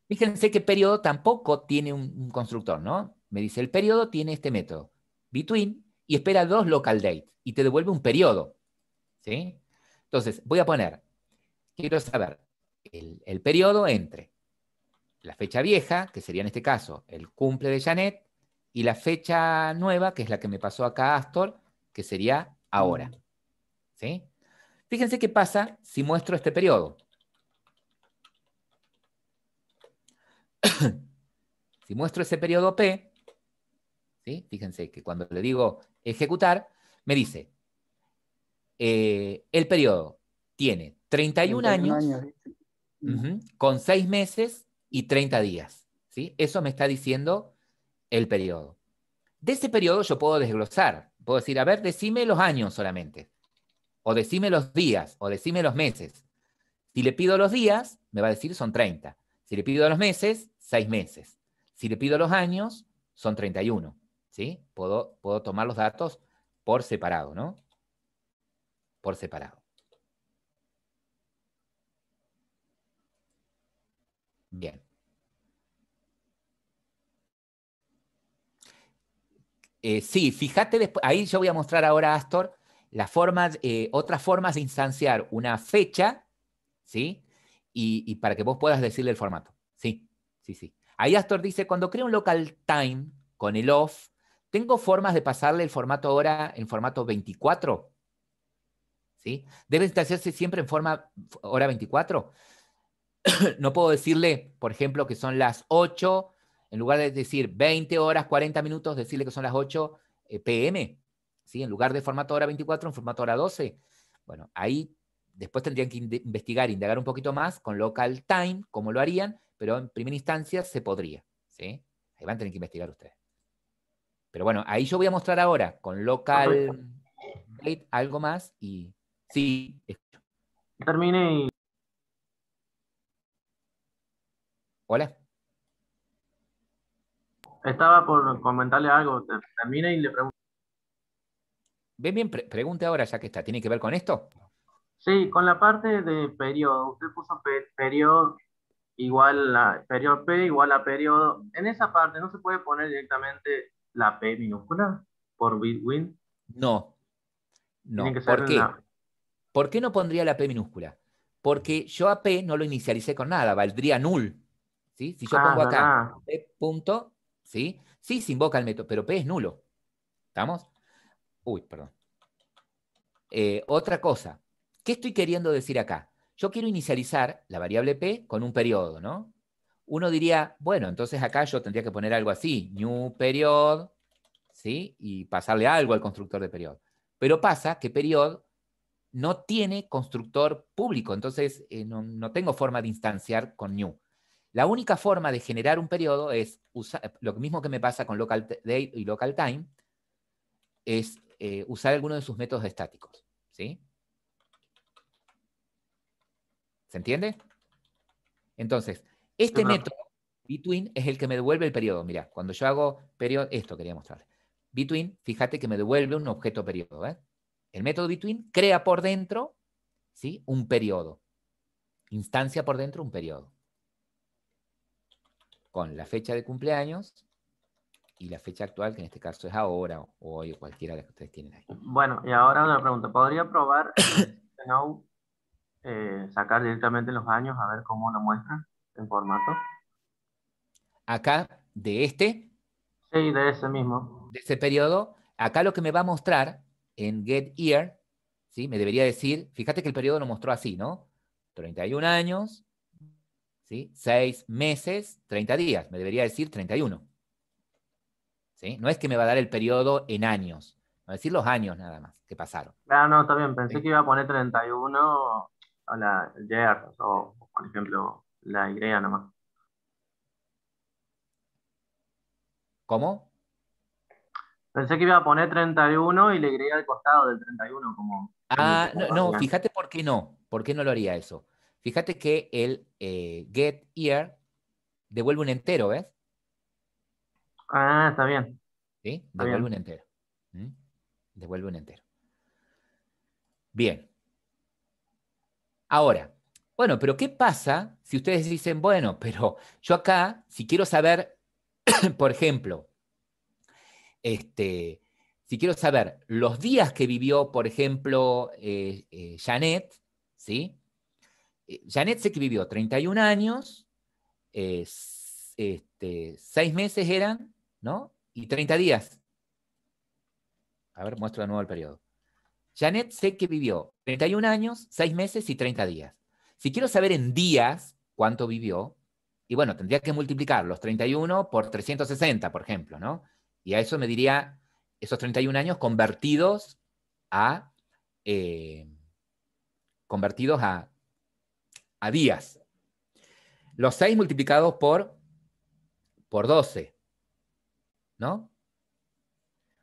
Fíjense que periodo tampoco tiene un constructor, ¿no? Me dice, el periodo tiene este método, between, y espera 2 local dates, y te devuelve un periodo, ¿sí? Entonces, voy a poner, quiero saber, el periodo entre la fecha vieja, que sería en este caso el cumple de Janet, y la fecha nueva, que es la que me pasó acá Astor, que sería ahora. ¿Sí? Fíjense qué pasa si muestro este periodo. Si muestro ese periodo P, ¿sí? Fíjense que cuando le digo ejecutar, me dice, el periodo tiene 31 años, con 6 meses y 30 días. ¿Sí? Eso me está diciendo el periodo. De ese periodo yo puedo desglosar. Puedo decir, a ver, decime los años solamente. O decime los días, o decime los meses. Si le pido los días, me va a decir son 30. Si le pido los meses, 6 meses. Si le pido los años, son 31. ¿Sí? Puedo tomar los datos por separado, ¿no? Por separado. Bien. Sí, fíjate después, ahí yo voy a mostrar ahora, Astor, otras formas de instanciar una fecha, ¿sí? Y para que vos puedas decirle el formato. Sí. Ahí Astor dice, cuando creo un local time con el off, ¿tengo formas de pasarle el formato hora en formato 24? ¿Sí? ¿Debe instanciarse siempre en forma hora 24? No puedo decirle, por ejemplo, que son las 8, en lugar de decir 20 horas, 40 minutos, decirle que son las 8 p.m., ¿sí? En lugar de formato hora 24, en formato hora 12. Bueno, ahí después tendrían que investigar, indagar un poquito más con local time, cómo lo harían, pero en primera instancia se podría, ¿sí? Ahí van a tener que investigar ustedes. Pero bueno, ahí yo voy a mostrar ahora con local date algo más y sí. Termine y... Hola. Estaba por comentarle algo. Termine y le pregunto. Bien, pregunte ahora ya que está. ¿Tiene que ver con esto? Sí, con la parte de periodo. Usted puso periodo igual a periodo P igual a periodo. En esa parte no se puede poner directamente la P minúscula por between. No. Tiene que ser ¿Por en qué? la... ¿Por qué no pondría la P minúscula? Porque yo a P no lo inicialicé con nada, valdría null. ¿Sí? Si yo pongo es acá verdad. P punto, ¿sí? Sí se invoca el método, pero P es nulo. ¿Estamos? Uy, perdón. Otra cosa. ¿Qué estoy queriendo decir acá? Yo quiero inicializar la variable P con un periodo, ¿no? Uno diría, bueno, entonces acá yo tendría que poner algo así, new period, ¿sí? Y pasarle algo al constructor de period. Pero pasa que period no tiene constructor público, entonces no tengo forma de instanciar con new. La única forma de generar un periodo es usar, lo mismo que me pasa con local date y local time, es usar alguno de sus métodos estáticos, ¿sí? ¿Se entiende? Entonces, este Sí, profe. método, between, es el que me devuelve el periodo. Mira, cuando yo hago periodo, esto quería mostrarles. Between, fíjate que me devuelve un objeto periodo. El método between crea por dentro, ¿sí?, un periodo. Instancia por dentro un periodo. Con la fecha de cumpleaños y la fecha actual, que en este caso es ahora, o hoy, o cualquiera de las que ustedes tienen ahí. Bueno, y ahora una pregunta. ¿Podría probar en Genau sacar directamente los años a ver cómo lo muestra en formato? Acá, Sí, de ese mismo. de ese periodo, acá lo que me va a mostrar en getYear, ¿sí?, me debería decir, fíjate que el periodo lo mostró así, ¿no? 31 años, ¿sí?, 6 meses, 30 días, me debería decir 31. ¿Sí? No es que me va a dar el periodo en años, va a decir los años nada más que pasaron. Ah, no, está bien. Pensé ¿Sí? que iba a poner 31 a la year, o por ejemplo, la Y nomás. ¿Cómo? Pensé que iba a poner 31 y le agregué al costado del 31 como Ah, no, no, variante. fíjate por qué no. ¿Por qué no lo haría eso? Fíjate que el getYear devuelve un entero, ¿ves? Ah, está bien, ¿Sí? está Devuelve bien. un entero. ¿Mm? Devuelve un entero. Bien. Ahora, bueno, pero ¿qué pasa si ustedes dicen, bueno, pero yo acá, si quiero saber, por ejemplo, si quiero saber los días que vivió, por ejemplo, Janet, ¿sí? Janet sé que vivió 31 años, 6 meses eran, ¿no? Y 30 días. A ver, muestro de nuevo el periodo. Janet sé que vivió 31 años, 6 meses y 30 días. Si quiero saber en días cuánto vivió, y bueno, tendría que multiplicar los 31 por 360, por ejemplo, ¿no? Y a eso me diría esos 31 años a, eh, convertidos a días. Los 6 multiplicados por 12, ¿no?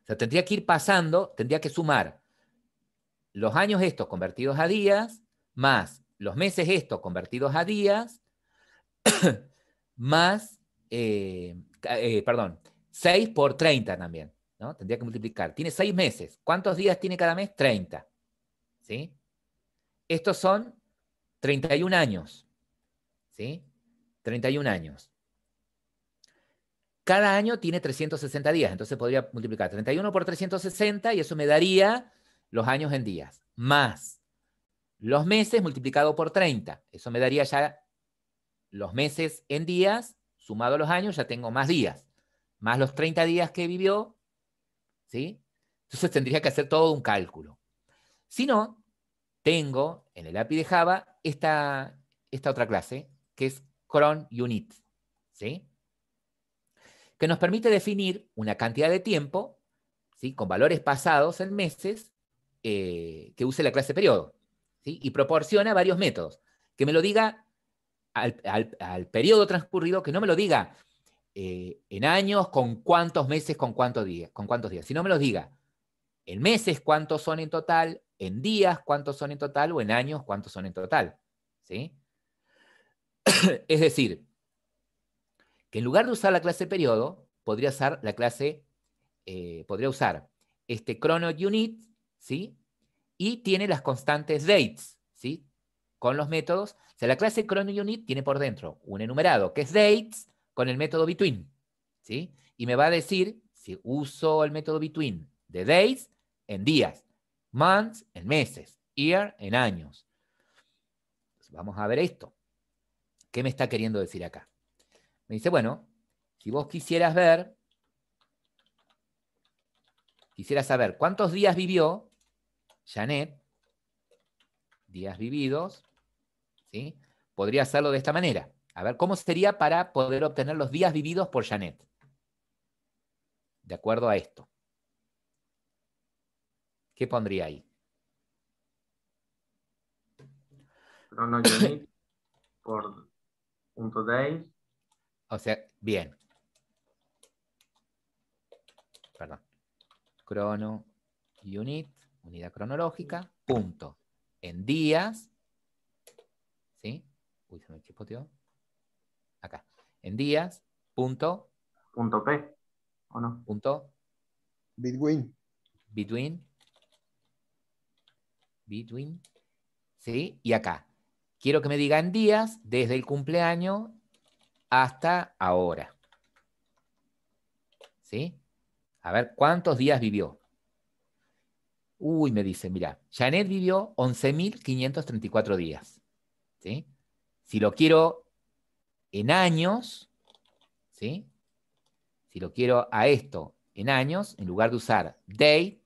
O sea, tendría que ir pasando, tendría que sumar los años estos convertidos a días, más los meses estos convertidos a días, más, perdón, 6 por 30 también, ¿no? Tendría que multiplicar. Tiene 6 meses. ¿Cuántos días tiene cada mes? 30. ¿Sí? Estos son 31 años. ¿Sí? 31 años. Cada año tiene 360 días, entonces podría multiplicar 31 por 360 y eso me daría los años en días, más los meses multiplicado por 30. Eso me daría ya los meses en días, sumado a los años, ya tengo más días, más los 30 días que vivió, ¿sí? Entonces tendría que hacer todo un cálculo. Si no, tengo en el API de Java esta otra clase, que es cron unit, ¿sí? Que nos permite definir una cantidad de tiempo, ¿sí?, con valores pasados en meses, que use la clase periodo, ¿sí? Y proporciona varios métodos. Que me lo diga al periodo transcurrido, que no me lo diga en años, con cuántos meses, con cuántos días, sino me los diga en meses cuántos son en total, en días cuántos son en total, o en años cuántos son en total, ¿sí? Es decir, que en lugar de usar la clase periodo, podría usar la clase, podría usar este chrono unit, ¿sí? Y tiene las constantes dates, ¿sí? Con los métodos. O sea, la clase chrono unit tiene por dentro un enumerado que es dates con el método between, ¿sí? Y me va a decir si uso el método between de days en días, months en meses, year en años. Entonces, vamos a ver esto. ¿Qué me está queriendo decir acá? Me dice, bueno, si vos quisieras saber cuántos días vivió Janet, días vividos, ¿sí? Podría hacerlo de esta manera. A ver, ¿cómo sería para poder obtener los días vividos por Janet? De acuerdo a esto. ¿Qué pondría ahí? Chrono unit por punto days. O sea, bien. Perdón. Crono unit, unidad cronológica, punto. En días, ¿sí? Uy, se me chispoteó. Acá. En días, punto, Punto P, ¿o no? punto, Between. between, ¿sí? Y acá. Quiero que me digan días desde el cumpleaños hasta ahora. ¿Sí? A ver, ¿cuántos días vivió? Uy, me dice, mira, Janet vivió 11.534 días. ¿Sí? Si lo quiero en años, ¿sí? Si lo quiero a esto en años, en lugar de usar days,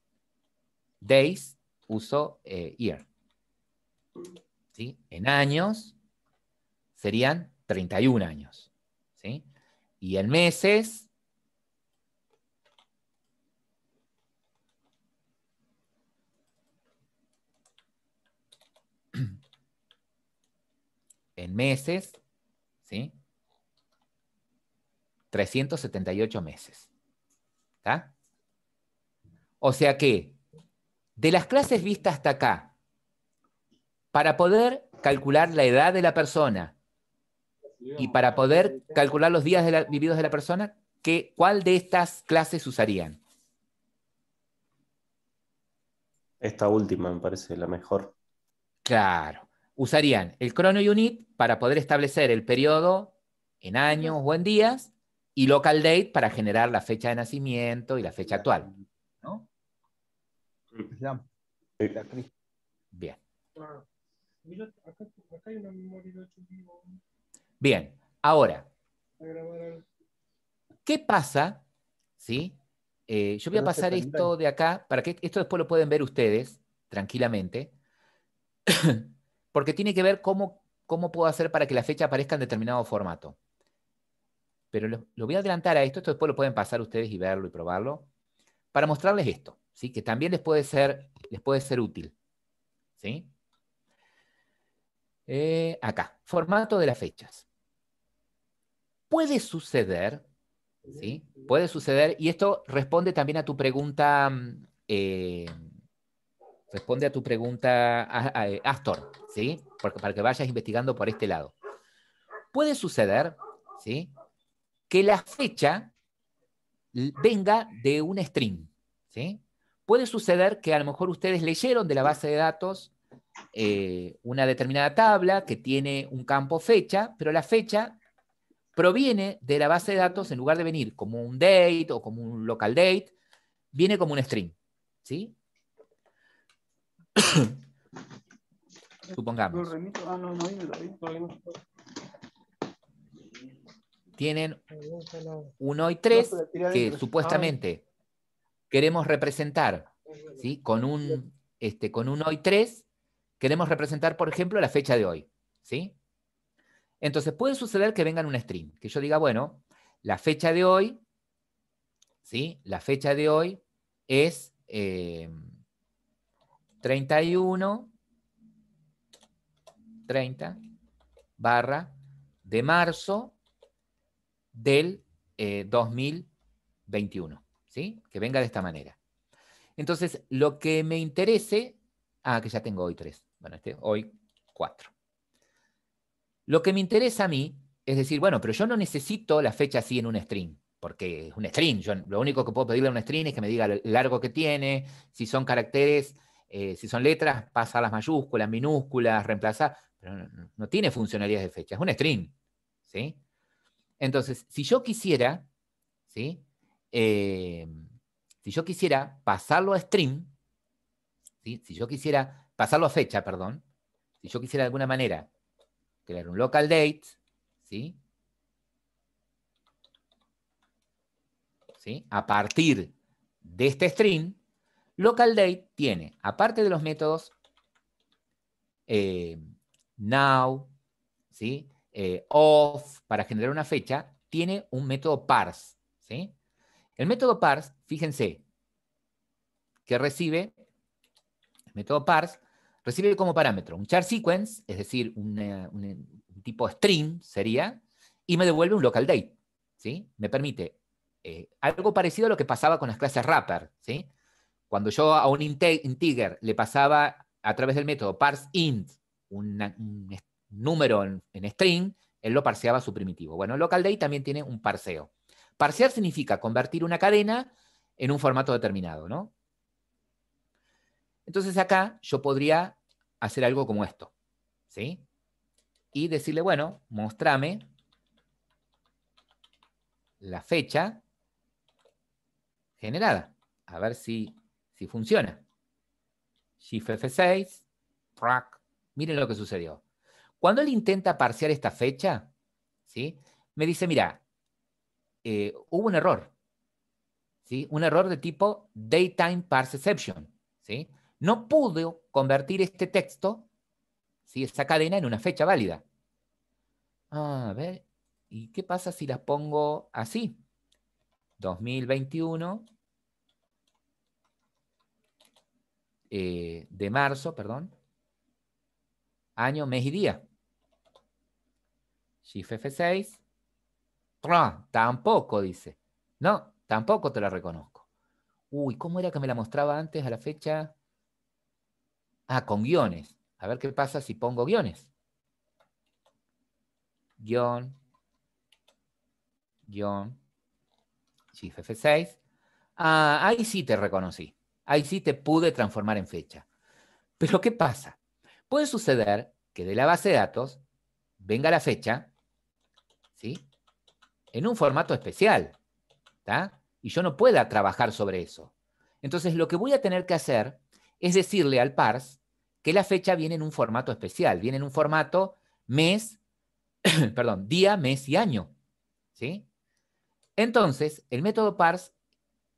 uso year. ¿Sí? En años serían 31 años. ¿Sí? Y en meses, ¿sí? 378 meses. ¿Está? O sea que, de las clases vistas hasta acá, para poder calcular la edad de la persona y para poder calcular los días vividos de la persona, ¿cuál de estas clases usarían? Esta última me parece la mejor. Claro. Usarían el chronounit para poder establecer el periodo en años o en días y local date para generar la fecha de nacimiento y la fecha actual. ¿No? Bien. Bien. Ahora, ¿qué pasa? ¿Sí? Yo voy a pasar esto de acá para que esto después lo pueden ver ustedes tranquilamente. Porque tiene que ver cómo puedo hacer para que la fecha aparezca en determinado formato. Pero lo voy a adelantar a esto después lo pueden pasar ustedes y verlo y probarlo, para mostrarles esto, ¿sí? Que también les puede ser útil. ¿Sí? Acá, formato de las fechas. Puede suceder, ¿sí? Puede suceder, y esto responde también a tu pregunta, Astor, ¿sí? Para que vayas investigando por este lado. Puede suceder, ¿sí? Que la fecha venga de un string, ¿sí? Puede suceder que a lo mejor ustedes leyeron de la base de datos una determinada tabla que tiene un campo fecha, pero la fecha proviene de la base de datos, en lugar de venir como un date o como un local date, viene como un string, ¿sí? Supongamos. Tienen un hoy 3 que supuestamente queremos representar, ¿sí? Con un hoy 3 queremos representar, por ejemplo, la fecha de hoy, ¿sí? Entonces puede suceder que vengan un string, que yo diga, bueno, la fecha de hoy, ¿sí? La fecha de hoy es 30 barra de marzo del 2021, ¿sí? Que venga de esta manera. Entonces, lo que me interese, que ya tengo hoy 3, bueno, hoy 4. Lo que me interesa a mí es decir, bueno, pero yo no necesito la fecha así en un string, porque es un string. Yo lo único que puedo pedirle a un string es que me diga el largo que tiene, si son caracteres, si son letras, pasar las mayúsculas, minúsculas, reemplazar, pero no tiene funcionalidades de fecha, es un string, ¿sí? Entonces, si yo quisiera, ¿sí? Si yo quisiera pasarlo a string, ¿sí? Si yo quisiera pasarlo a fecha, perdón, si yo quisiera de alguna manera crear un local date, ¿sí? ¿Sí? A partir de este string, local date tiene, aparte de los métodos now, ¿sí? Of, para generar una fecha, tiene un método parse, ¿sí? El método parse, fíjense, que recibe, el método parse, recibe como parámetro un char sequence, es decir, un tipo string sería, y me devuelve un local date, ¿sí? Me permite algo parecido a lo que pasaba con las clases wrapper, ¿sí? Cuando yo a un integer le pasaba a través del método parseInt un número en string, él lo parseaba a su primitivo. Bueno, localDate también tiene un parseo. Parsear significa convertir una cadena en un formato determinado, ¿no? Entonces acá yo podría hacer algo como esto, ¿sí? Y decirle, bueno, mostrame la fecha generada. A ver si funciona. Shift F6, track. Miren lo que sucedió. Cuando él intenta parsear esta fecha, ¿sí? Me dice, mira, hubo un error, ¿sí? Un error de tipo Datetime Parse Exception, ¿sí? No pudo convertir este texto, ¿sí? Esa cadena en una fecha válida. A ver, ¿y qué pasa si las pongo así? 2021 de marzo, perdón, año, mes y día. Shift F6. Tampoco, dice. No, tampoco te la reconozco. Uy, ¿cómo era que me la mostraba antes a la fecha? Ah, con guiones. A ver qué pasa si pongo guiones. Guión. Shift F6. Ah, ahí sí te reconocí. Ahí sí te pude transformar en fecha. Pero ¿qué pasa? Puede suceder que de la base de datos venga la fecha, ¿sí? En un formato especial, ¿tá? Y yo no pueda trabajar sobre eso. Entonces lo que voy a tener que hacer es decirle al parse que la fecha viene en un formato especial, viene en un formato mes, perdón, día, mes y año, ¿sí? Entonces, el método parse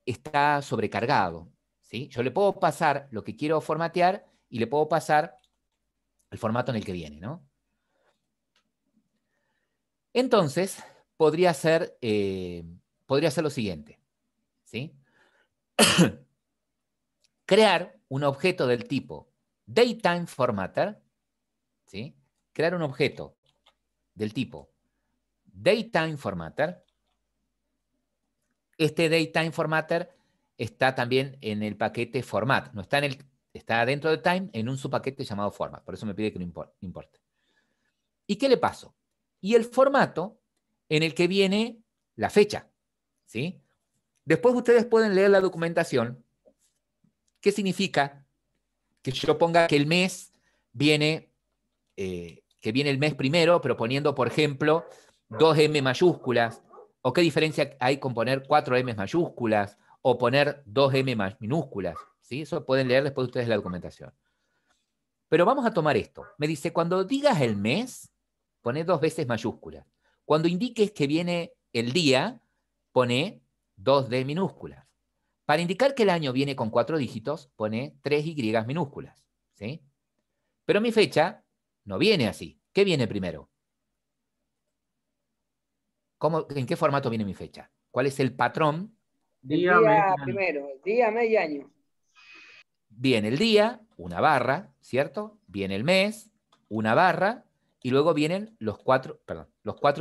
está sobrecargado, ¿sí? Yo le puedo pasar lo que quiero formatear y le puedo pasar el formato en el que viene, ¿no? Entonces, podría ser lo siguiente, ¿sí? Crear un objeto del tipo DateTimeFormatter, ¿sí? Crear un objeto del tipo DateTimeFormatter. Este DateTimeFormatter está también en el paquete format, no está está dentro de time en un subpaquete llamado format, por eso me pide que no importe. ¿Y qué le paso? Y el formato en el que viene la fecha, ¿sí? Después ustedes pueden leer la documentación. ¿Qué significa que yo ponga que el mes viene, que viene el mes primero, pero poniendo, por ejemplo, 2M mayúsculas? ¿O qué diferencia hay con poner 4M mayúsculas o poner 2M minúsculas? ¿Sí? Eso pueden leer después ustedes la documentación. Pero vamos a tomar esto. Me dice, cuando digas el mes, pone 2 veces mayúsculas. Cuando indiques que viene el día, pone 2D minúsculas. Para indicar que el año viene con 4 dígitos, pone 3Y minúsculas, ¿sí? Pero mi fecha no viene así. ¿Qué viene primero? ¿En qué formato viene mi fecha? ¿Cuál es el patrón? Día, mes y año. Primero, día, mes y año. Viene el día, una barra, ¿cierto? Viene el mes, una barra, y luego vienen los 4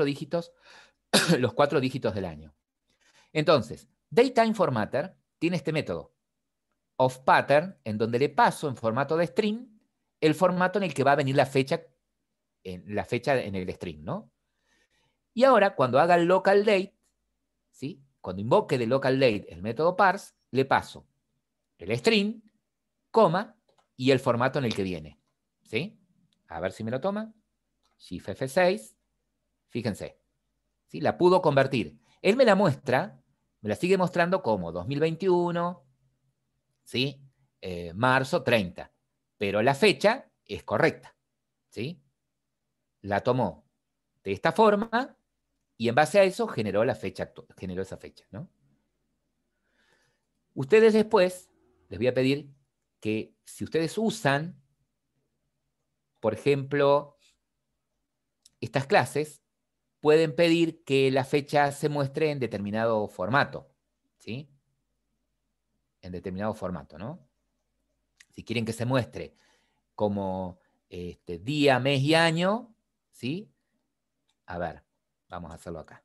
dígitos, los 4 dígitos del año. Entonces, DateTimeFormatter tiene este método, OffPattern, en donde le paso en formato de string el formato en el que va a venir la fecha en el string, ¿no? Y ahora, cuando haga el localDate, ¿sí? Cuando invoque de localDate el método parse, le paso el string, coma, y el formato en el que viene, ¿sí? A ver si me lo toma. Shift F6, fíjense, ¿sí? La pudo convertir. Él me la muestra, me la sigue mostrando como 2021, ¿sí? Marzo 30, pero la fecha es correcta, ¿sí? La tomó de esta forma y en base a eso generó esa fecha, ¿no? Ustedes después, les voy a pedir que si ustedes usan, por ejemplo, estas clases, pueden pedir que la fecha se muestre en determinado formato, ¿sí? En determinado formato, ¿no? Si quieren que se muestre como día, mes y año, ¿sí? A ver, vamos a hacerlo acá.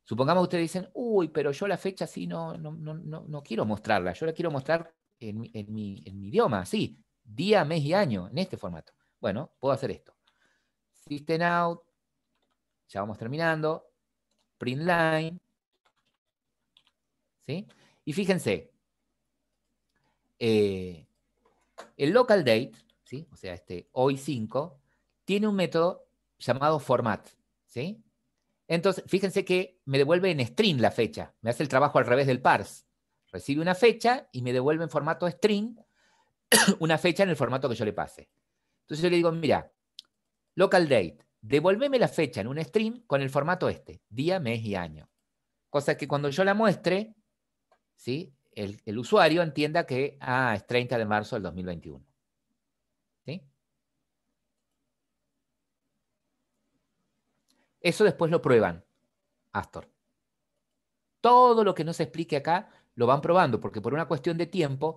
Supongamos que ustedes dicen, uy, pero yo la fecha sí no quiero mostrarla, yo la quiero mostrar en mi idioma, sí, día, mes y año, en este formato. Bueno, puedo hacer esto. System out, ya vamos terminando, print line, ¿sí? Y fíjense, el local date, ¿sí? O sea, hoy 5, tiene un método llamado format, ¿sí? Entonces, fíjense que me devuelve en string la fecha, me hace el trabajo al revés del parse. Recibe una fecha y me devuelve en formato string una fecha en el formato que yo le pase. Entonces yo le digo, mira, local date, devolveme la fecha en un string con el formato día, mes y año. Cosa que cuando yo la muestre, ¿sí? El usuario entienda que es 30 de marzo del 2021. ¿Sí? Eso después lo prueban, Astor. Todo lo que no se explique acá lo van probando, porque por una cuestión de tiempo